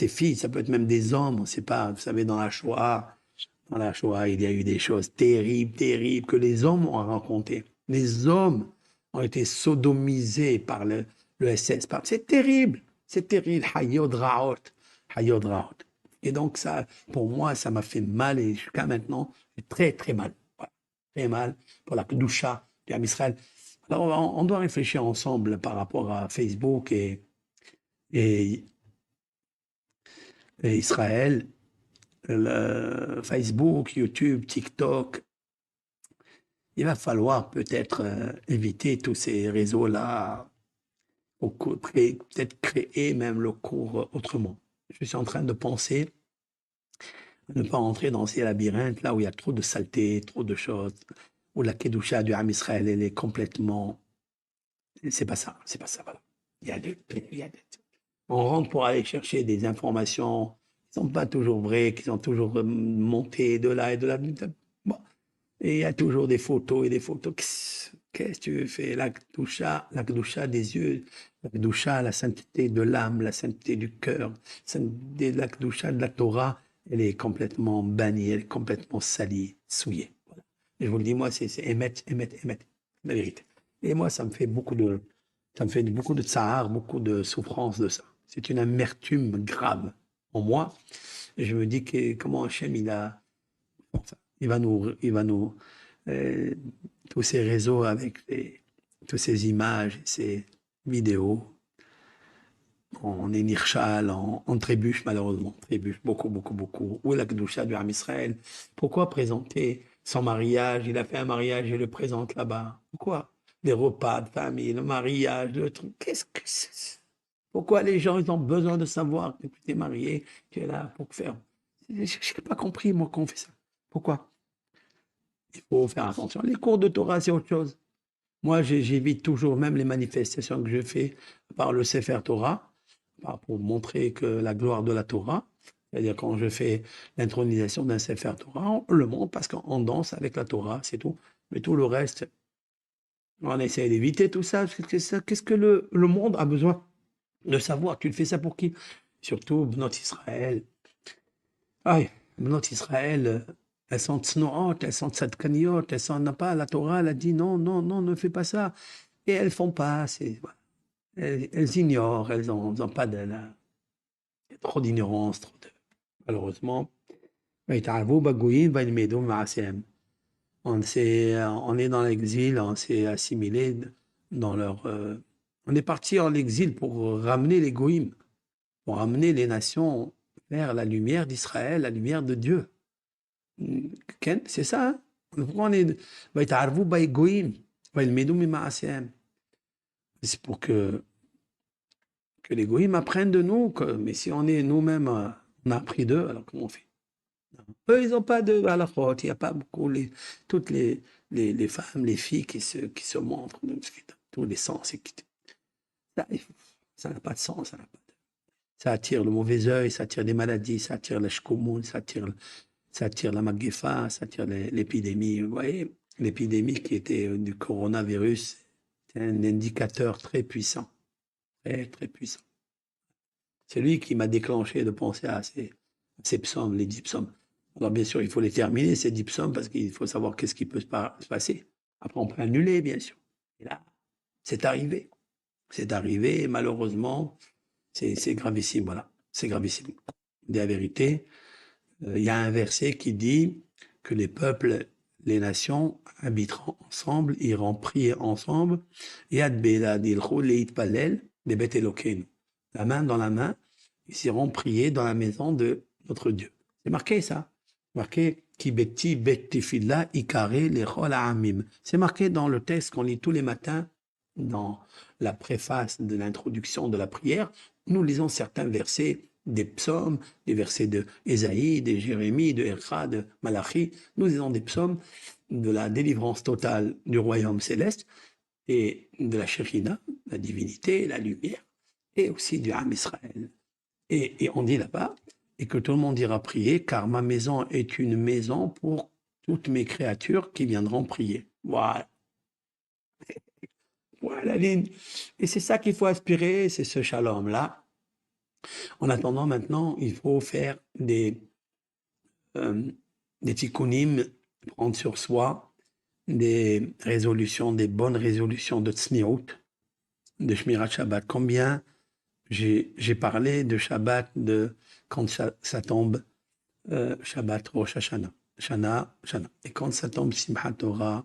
filles, ça peut être même des hommes, on ne sait pas. Vous savez, dans la Shoah, il y a eu des choses terribles, terribles que les hommes ont racontées. Les hommes ont été sodomisés par le SS. C'est terrible, c'est terrible. Hayod Raot, Hayod Raot. Et donc ça, pour moi, ça m'a fait mal et jusqu'à maintenant, j'ai très très mal, voilà. Très mal pour la Kedusha de Israël. Alors on doit réfléchir ensemble par rapport à Facebook et et Israël, Facebook, YouTube, TikTok. Il va falloir peut-être éviter tous ces réseaux-là, peut-être créer même le cours autrement. Je suis en train de penser à ne pas entrer dans ces labyrinthes là où il y a trop de saleté, trop de choses, où la Kedusha du Ham Israël, elle est complètement. C'est pas ça, c'est pas ça. Voilà. Il y a des- On rentre pour aller chercher des informations qui ne sont pas toujours vraies, qui sont toujours montées de là et de là. Bon. Et il y a toujours des photos et des photos. Qu'est-ce que tu fais? La Kedusha des yeux, la Kedusha, la sainteté de l'âme, la sainteté du cœur, la Kedusha de la Torah, elle est complètement bannie, elle est complètement salie, souillée. Voilà. Et je vous le dis, moi, c'est émettre, émettre, émettre, la vérité. Et moi, ça me fait beaucoup de tsar, beaucoup de souffrance de ça. C'est une amertume grave en moi. Et je me dis que comment Hachem, enfin, il va nous, euh, tous ces réseaux avec toutes ces images, ces vidéos, on est nirchal, on trébuche malheureusement, on trébuche beaucoup, beaucoup, beaucoup. Où est la Kedusha du Ham Israël? Pourquoi présenter son mariage? Il a fait un mariage et le présente là-bas. Pourquoi? Les repas de famille, le mariage, le truc. Qu'est-ce que c'est? Pourquoi les gens ils ont besoin de savoir que tu t'es marié, tu es là pour faire? Je n'ai pas compris, moi, qu'on fait ça. Pourquoi? Il faut faire attention. Les cours de Torah, c'est autre chose. Moi, j'évite toujours, même les manifestations que je fais par le Sefer Torah, pour montrer que la gloire de la Torah, c'est-à-dire quand je fais l'intronisation d'un Sefer Torah, on le montre parce qu'on danse avec la Torah, c'est tout. Mais tout le reste, on essaie d'éviter tout ça. Qu'est-ce que le monde a besoin de savoir? Tu le fais ça pour qui? Surtout notre Israël. Ah, notre Israël, elles sont tsnoot, elles sont tzadkaniot, elles sont, n'a pas, la Torah, elle a dit non, non, non, ne fais pas ça. Et elles font pas, voilà. Elles ignorent, elles ont pas il y a trop d'ignorance, malheureusement. On est dans l'exil, on s'est assimilé dans leur On est parti en exil pour ramener les goïms, pour ramener les nations vers la lumière d'Israël, la lumière de Dieu. C'est ça, hein? Pourquoi on est... وَيَتَعَرَّفُوا بَيْ goïm, وَيَلْمِدُوا مِن مَعَاصِيهِمْ. C'est pour que les goïms apprennent de nous. Mais si on est nous-mêmes, on a appris d'eux, alors comment on fait? Eux, ils n'ont pas de halachot. Il n'y a pas beaucoup, toutes les femmes, les filles qui se montrent dans tous les sens. Ça n'a pas de sens. Ça attire le mauvais œil, ça attire des maladies, ça attire la shkomoun, ça attire la magéfa, ça attire l'épidémie. Vous voyez, l'épidémie qui était du coronavirus, c'est un indicateur très puissant. Très, très puissant. C'est lui qui m'a déclenché de penser à ces psaumes, les 10 psaumes. Alors bien sûr, il faut les terminer, ces 10 psaumes, parce qu'il faut savoir qu'est-ce qui peut se passer. Après, on peut annuler, bien sûr. Et là, c'est arrivé. C'est arrivé, et malheureusement, c'est gravissime, voilà. C'est gravissime. La vérité, il y a un verset qui dit que les peuples, les nations habiteront ensemble, iront prier ensemble. Yad be'yad ilchou leit palel bebet Elokeinu. La main dans la main, ils iront prier dans la maison de notre Dieu. C'est marqué ça. Marqué Ki beti bet tefila ikare lechol ha'amim. C'est marqué dans le texte qu'on lit tous les matins dans la préface de l'introduction de la prière. Nous lisons certains versets des psaumes, des versets de Ésaïe, de Jérémie, de Ercha, de Malachi. Nous lisons des psaumes de la délivrance totale du royaume céleste et de la Shekhinah, la divinité, la lumière, et aussi du Ham Israël. Et on dit là-bas, et que tout le monde ira prier, car ma maison est une maison pour toutes mes créatures qui viendront prier. Voilà. Voilà, ligne. Et c'est ça qu'il faut aspirer, c'est ce shalom-là. En attendant, maintenant, il faut faire des tikkunim, prendre sur soi des résolutions, des bonnes résolutions de tzniut, de Shmirat Shabbat. Combien j'ai parlé de Shabbat, de quand ça tombe, Shabbat Rosh Hashanah, Shana. Et quand ça tombe Simchat Torah,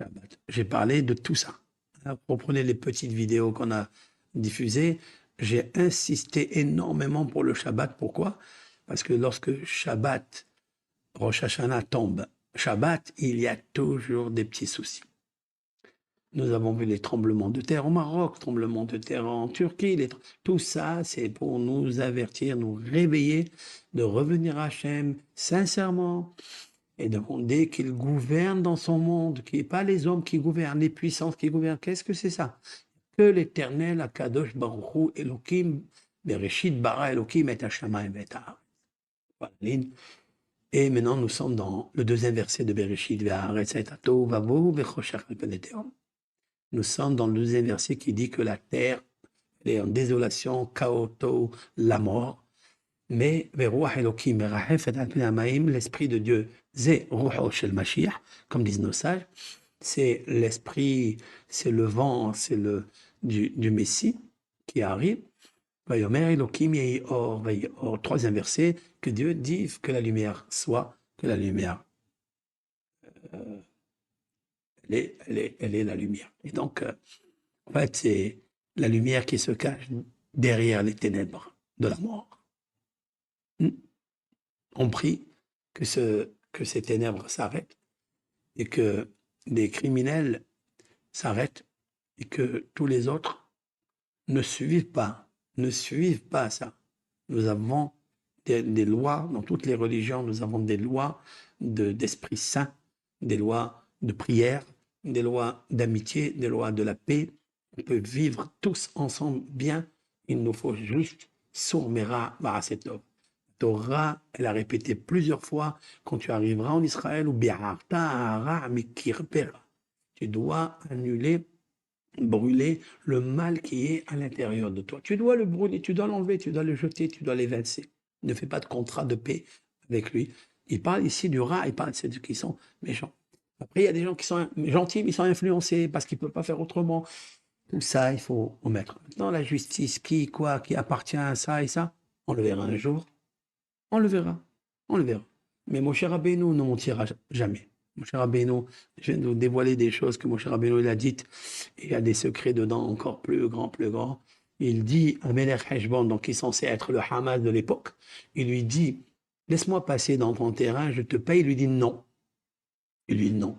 Shabbat. J'ai parlé de tout ça. Alors, reprenez les petites vidéos qu'on a diffusées. J'ai insisté énormément pour le Shabbat. Pourquoi? Parce que lorsque Shabbat, Rosh Hashanah tombe, Shabbat, il y a toujours des petits soucis. Nous avons vu les tremblements de terre au Maroc, tremblements de terre en Turquie. Tout ça, c'est pour nous avertir, nous réveiller, de revenir à Hachem sincèrement et demander qu'il gouverne dans son monde, qu'il n'y ait pas les hommes qui gouvernent, les puissances qui gouvernent. Qu'est-ce que c'est ça? Que l'Éternel, Akadosh Baruch Hu, Elohim, Bereshit bara Elohim et Hashamayim et haaretz. Voilà. Et maintenant, nous sommes dans le deuxième verset de Bereshit, Ve'haaretz et Tohu vavohu ve'choshech al pnei tehom. Nous sommes dans le deuxième verset qui dit que la terre est en désolation, chaos, la mort. Mais l'esprit de Dieu, c'est Ruho shel Mashiach, comme disent nos sages, c'est l'esprit, c'est le vent, c'est du Messie qui arrive. Troisième verset, que Dieu dit que la lumière soit, que la lumière elle est la lumière. Et donc, en fait, c'est la lumière qui se cache derrière les ténèbres de la mort. On prie que ces ténèbres s'arrêtent et que les criminels s'arrêtent et que tous les autres ne suivent pas ça. Nous avons des lois, dans toutes les religions, nous avons des lois d'esprit saint, des lois de prière, des lois d'amitié, des lois de la paix. On peut vivre tous ensemble bien. Il nous faut juste Sourmera Barasetov. Torah, elle a répété plusieurs fois, quand tu arriveras en Israël, ou tu dois annuler, brûler le mal qui est à l'intérieur de toi. Tu dois le brûler, tu dois l'enlever, tu dois le jeter, tu dois l'évincer. Ne fais pas de contrat de paix avec lui. Il parle ici du rat, il parle de ceux qui sont méchants. Après, il y a des gens qui sont gentils, mais ils sont influencés parce qu'ils ne peuvent pas faire autrement. Tout ça, il faut omettre. Maintenant, la justice, qui appartient à ça et ça, on le verra un jour. On le verra. Mais mon cher Rabbeinu ne mentira jamais. Moshe Rabbeinu, je viens de vous dévoiler des choses que Moshe Rabbeinu il a dites. Et il y a des secrets dedans encore plus grands, plus grands. Il dit à Melech Heshbon, donc qui est censé être le Hamas de l'époque, il lui dit, laisse-moi passer dans ton terrain, je te paye. Il lui dit non. Il lui dit non.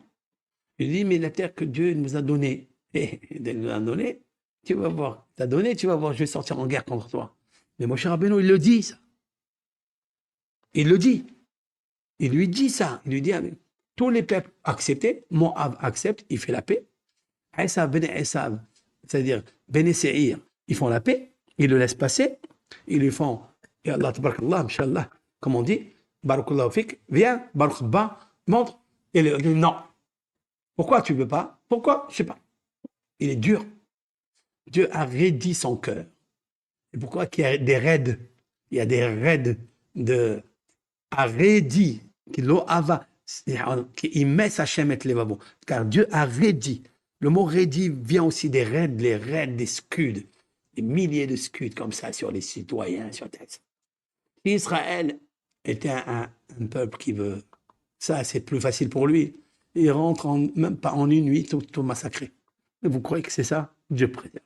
Il lui dit, mais la terre que Dieu nous a donnée, il nous a donnée, tu vas voir, t'as donné, tu vas voir, je vais sortir en guerre contre toi. Mais Moshe Rabbeinu, il le dit, ça. Il le dit. Il lui dit ça. Il lui dit, tous les peuples acceptés, Moab accepte, il fait la paix. Esav, Ben Esav, c'est-à-dire Ben et Seir, ils font la paix, ils le laissent passer, ils lui font, Ya Allah, tabarakallah, Inch'Allah, comme on dit, Barakallahu fik, viens, Baruch Ba, montre. Et il dit non. Pourquoi tu ne veux pas? Pourquoi? Je ne sais pas. Il est dur. Dieu a raidi son cœur. Et pourquoi qu'il y a des raids? Il y a des raids de a raidi, qui lo ava, qui met sa et levavo. Car Dieu a raidi. Le mot raidi vient aussi des raids, les raids des scuds. Des milliers de scuds comme ça sur les citoyens, sur tête. Israël était un peuple qui veut. Ça, c'est plus facile pour lui. Il rentre même pas en une nuit, tout massacré. Et vous croyez que c'est ça? Dieu préserve.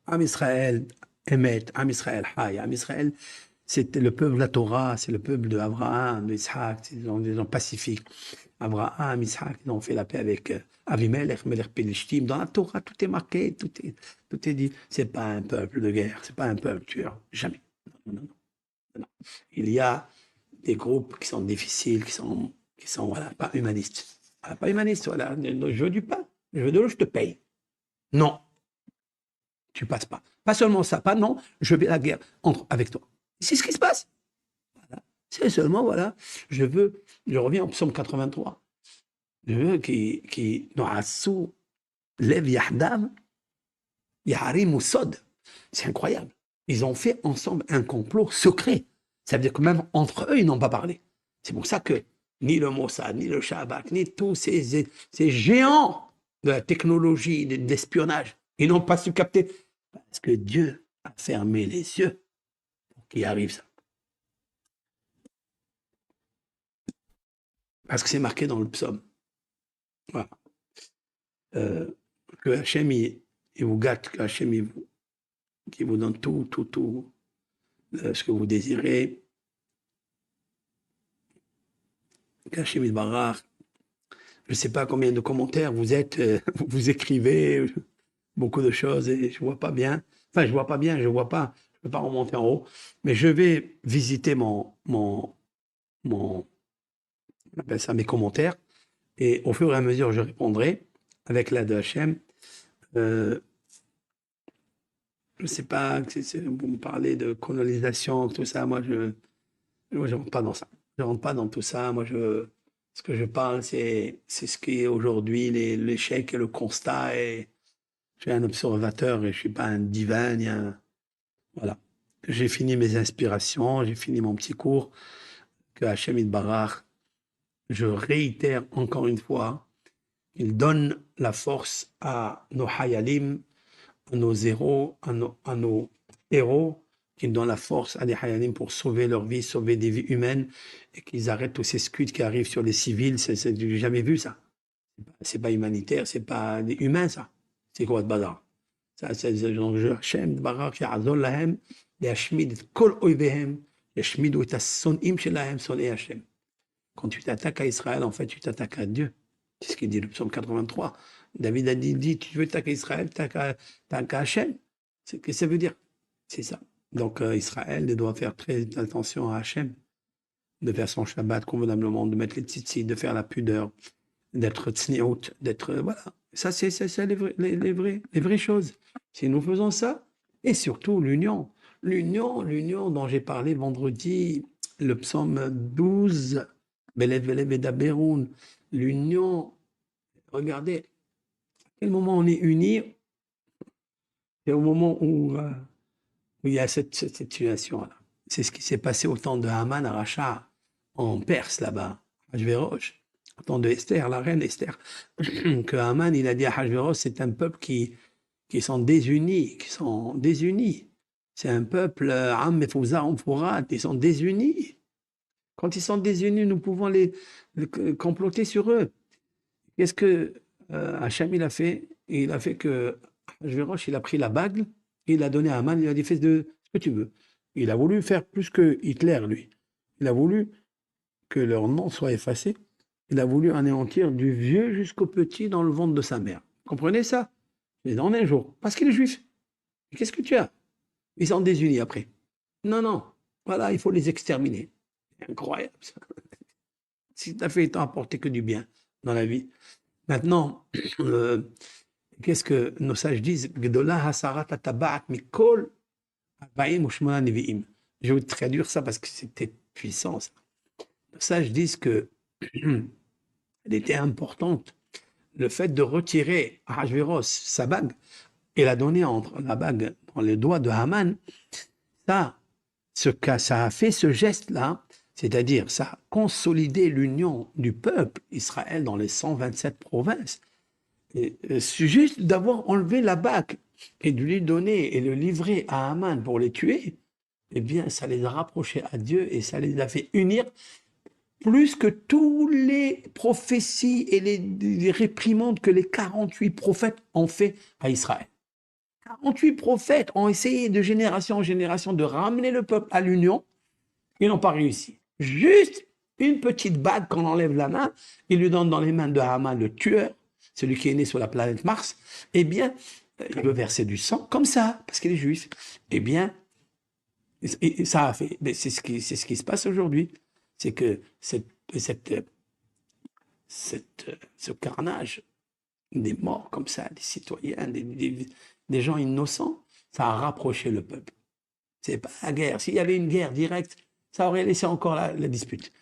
Am Israël, Emet, Am Israël, Hay, Am Israël, c'était le peuple de la Torah, c'est le peuple d'Abraham, d'Isaac, c'est des gens pacifiques. Abraham, Isaac, ils ont fait la paix avec Avimelech, Melech Pelishtim. Dans la Torah, tout est marqué, tout est dit. C'est pas un peuple de guerre, c'est pas un peuple tueur, jamais. Non, non, non, non. Il y a des groupes qui sont difficiles, qui sont voilà, pas humanistes. Ah, pas humanistes, voilà. Je veux du pain, je veux de l'eau, je te paye. Non, tu passes pas. Pas seulement ça, pas non, je vais à la guerre avec toi. C'est ce qui se passe. Voilà. C'est seulement, voilà, je reviens au psaume 83. Je veux qui Noassou, Lev Yahdav, Yaharim ou Sod. C'est incroyable. Ils ont fait ensemble un complot secret. Ça veut dire que même entre eux, ils n'ont pas parlé. C'est pour ça que ni le Mossad, ni le Shabak, ni tous ces géants de la technologie, d'espionnage, ils n'ont pas su capter. Parce que Dieu a fermé les yeux pour qu'il arrive ça. Parce que c'est marqué dans le psaume. Voilà. Que Hachem, il vous gâte, que Hachem, il vous donne tout, ce que vous désirez. Hachem Barach, je ne sais pas combien de commentaires vous êtes, vous écrivez beaucoup de choses et je ne vois pas bien. Enfin, je ne vois pas bien, je ne peux pas remonter en haut. Mais je vais visiter on appelle ça mes commentaires et au fur et à mesure, je répondrai avec l'aide de Hachem. Je ne sais pas, vous me parlez de colonisation, tout ça, moi je ne rentre pas dans ça. Je ne rentre pas dans tout ça. Moi, ce que je parle, c'est ce qui est aujourd'hui l'échec et le constat. Et je suis un observateur et je ne suis pas un divin. Voilà. J'ai fini mes inspirations, j'ai fini mon petit cours. Que Hachem Barach, je réitère encore une fois, il donne la force à nos hayalim, à nos héros, à nos héros, qu'ils donnent la force à des hayalim pour sauver leur vie, sauver des vies humaines, et qu'ils arrêtent tous ces scuds qui arrivent sur les civils. J'ai jamais vu ça. C'est pas humanitaire, c'est pas des humains, ça. C'est quoi ce bazar? Ça, c'est Hachem Barach ya'azol lahem, yashmid et kol oivehem, yashmidu et as-sonim shelahem, sonei Hachem. Quand tu t'attaques à Israël, en fait, tu t'attaques à Dieu. C'est ce qu'il dit le psaume 83. David a dit, tu veux t'attaquer à Israël, t'attaques à Hachem. Qu'est-ce que ça veut dire? C'est ça. Donc Israël doit faire très attention à Hachem, de faire son Shabbat convenablement, de mettre les tzitzit, de faire la pudeur, d'être tzniut, d'être... voilà. Ça, c'est les vraies choses. Si nous faisons ça, et surtout l'union. L'union dont j'ai parlé vendredi, le psaume 12, Belev Belev et Daberoun, l'union, regardez, à quel moment on est unis, c'est au moment où il y a cette situation-là. C'est ce qui s'est passé au temps de Haman Aracha en Perse, là-bas, Hachvérosh, au temps de Esther, la reine Esther, que Haman, il a dit à Hachvérosh, c'est un peuple qui sont désunis, C'est un peuple, Am Mefouza Amfourat, ils sont désunis. Quand ils sont désunis, nous pouvons comploter sur eux. Qu'est-ce que Hacham il a fait? Il a fait que Ajverosh, il a pris la bague, et il l'a donné à Haman, il a dit fais de ce que tu veux. Il a voulu faire plus que Hitler, lui. Il a voulu que leur nom soit effacé. Il a voulu anéantir du vieux jusqu'au petit dans le ventre de sa mère. Comprenez ça? Mais dans un jour, parce qu'il est juif. Qu'est-ce que tu as? Ils sont désunis après. Non, non. Voilà, il faut les exterminer. Incroyable ça. Si tu as fait, t'as apporté que du bien dans la vie. Maintenant, qu'est-ce que nos sages disent? Gdola hasarat tataba'at mikol arba'im u'shmona nevi'im. Je vais vous traduire ça parce que c'était puissant. Ça. Nos sages disent que elle était importante. Le fait de retirer à Ahasveros sa bague et la donner entre la bague dans les doigts de Haman, ça, ça a fait ce geste-là, c'est-à-dire ça a consolidé l'union du peuple Israël dans les 127 provinces. C'est juste d'avoir enlevé la bague et de lui donner et le livrer à Haman pour les tuer, eh bien, ça les a rapprochés à Dieu et ça les a fait unir plus que tous les prophéties et les réprimandes que les 48 prophètes ont fait à Israël. 48 prophètes ont essayé de génération en génération de ramener le peuple à l'union. Ils n'ont pas réussi. Juste une petite bague qu'on enlève la main, il lui donne dans les mains de Haman, le tueur, celui qui est né sur la planète Mars, eh bien, il veut verser du sang comme ça, parce qu'il est juif. Eh bien, ça a fait. C'est ce qui se passe aujourd'hui. C'est que ce carnage, des morts comme ça, des citoyens, des gens innocents, ça a rapproché le peuple. C'est pas la guerre. S'il y avait une guerre directe, ça aurait laissé encore la dispute.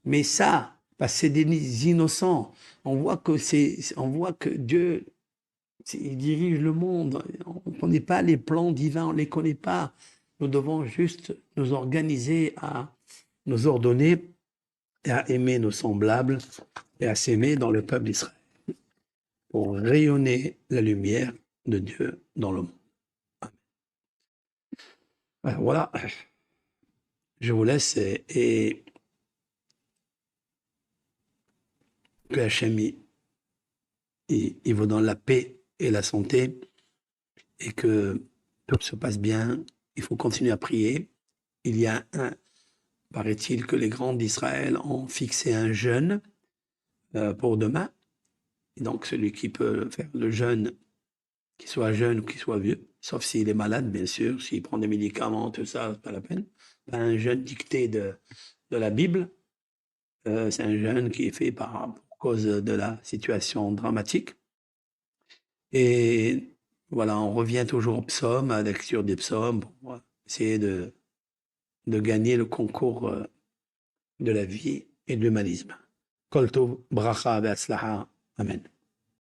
Mais ça, parce que c'est des innocents, on voit que Dieu, il dirige le monde. On ne connaît pas les plans divins, on ne les connaît pas. Nous devons juste nous organiser à nous ordonner et à aimer nos semblables et à s'aimer dans le peuple d'Israël pour rayonner la lumière de Dieu dans le monde. Amen. Voilà, je vous laisse et que Hachem il vous donne la paix et la santé et que tout se passe bien. Il faut continuer à prier. Il y a paraît-il que les grands d'Israël ont fixé un jeûne pour demain. Et donc celui qui peut faire le jeûne, qu'il soit jeune ou qu'il soit vieux, sauf s'il est malade, bien sûr, s'il prend des médicaments, tout ça, c'est pas la peine. Un jeûne dicté de la Bible, c'est un jeûne qui est fait pour cause de la situation dramatique. Et voilà, on revient toujours au psaume, à la lecture des psaumes, pour essayer de gagner le concours de la vie et de l'humanisme. Kol tov, bracha ve'atzlacha. Amen.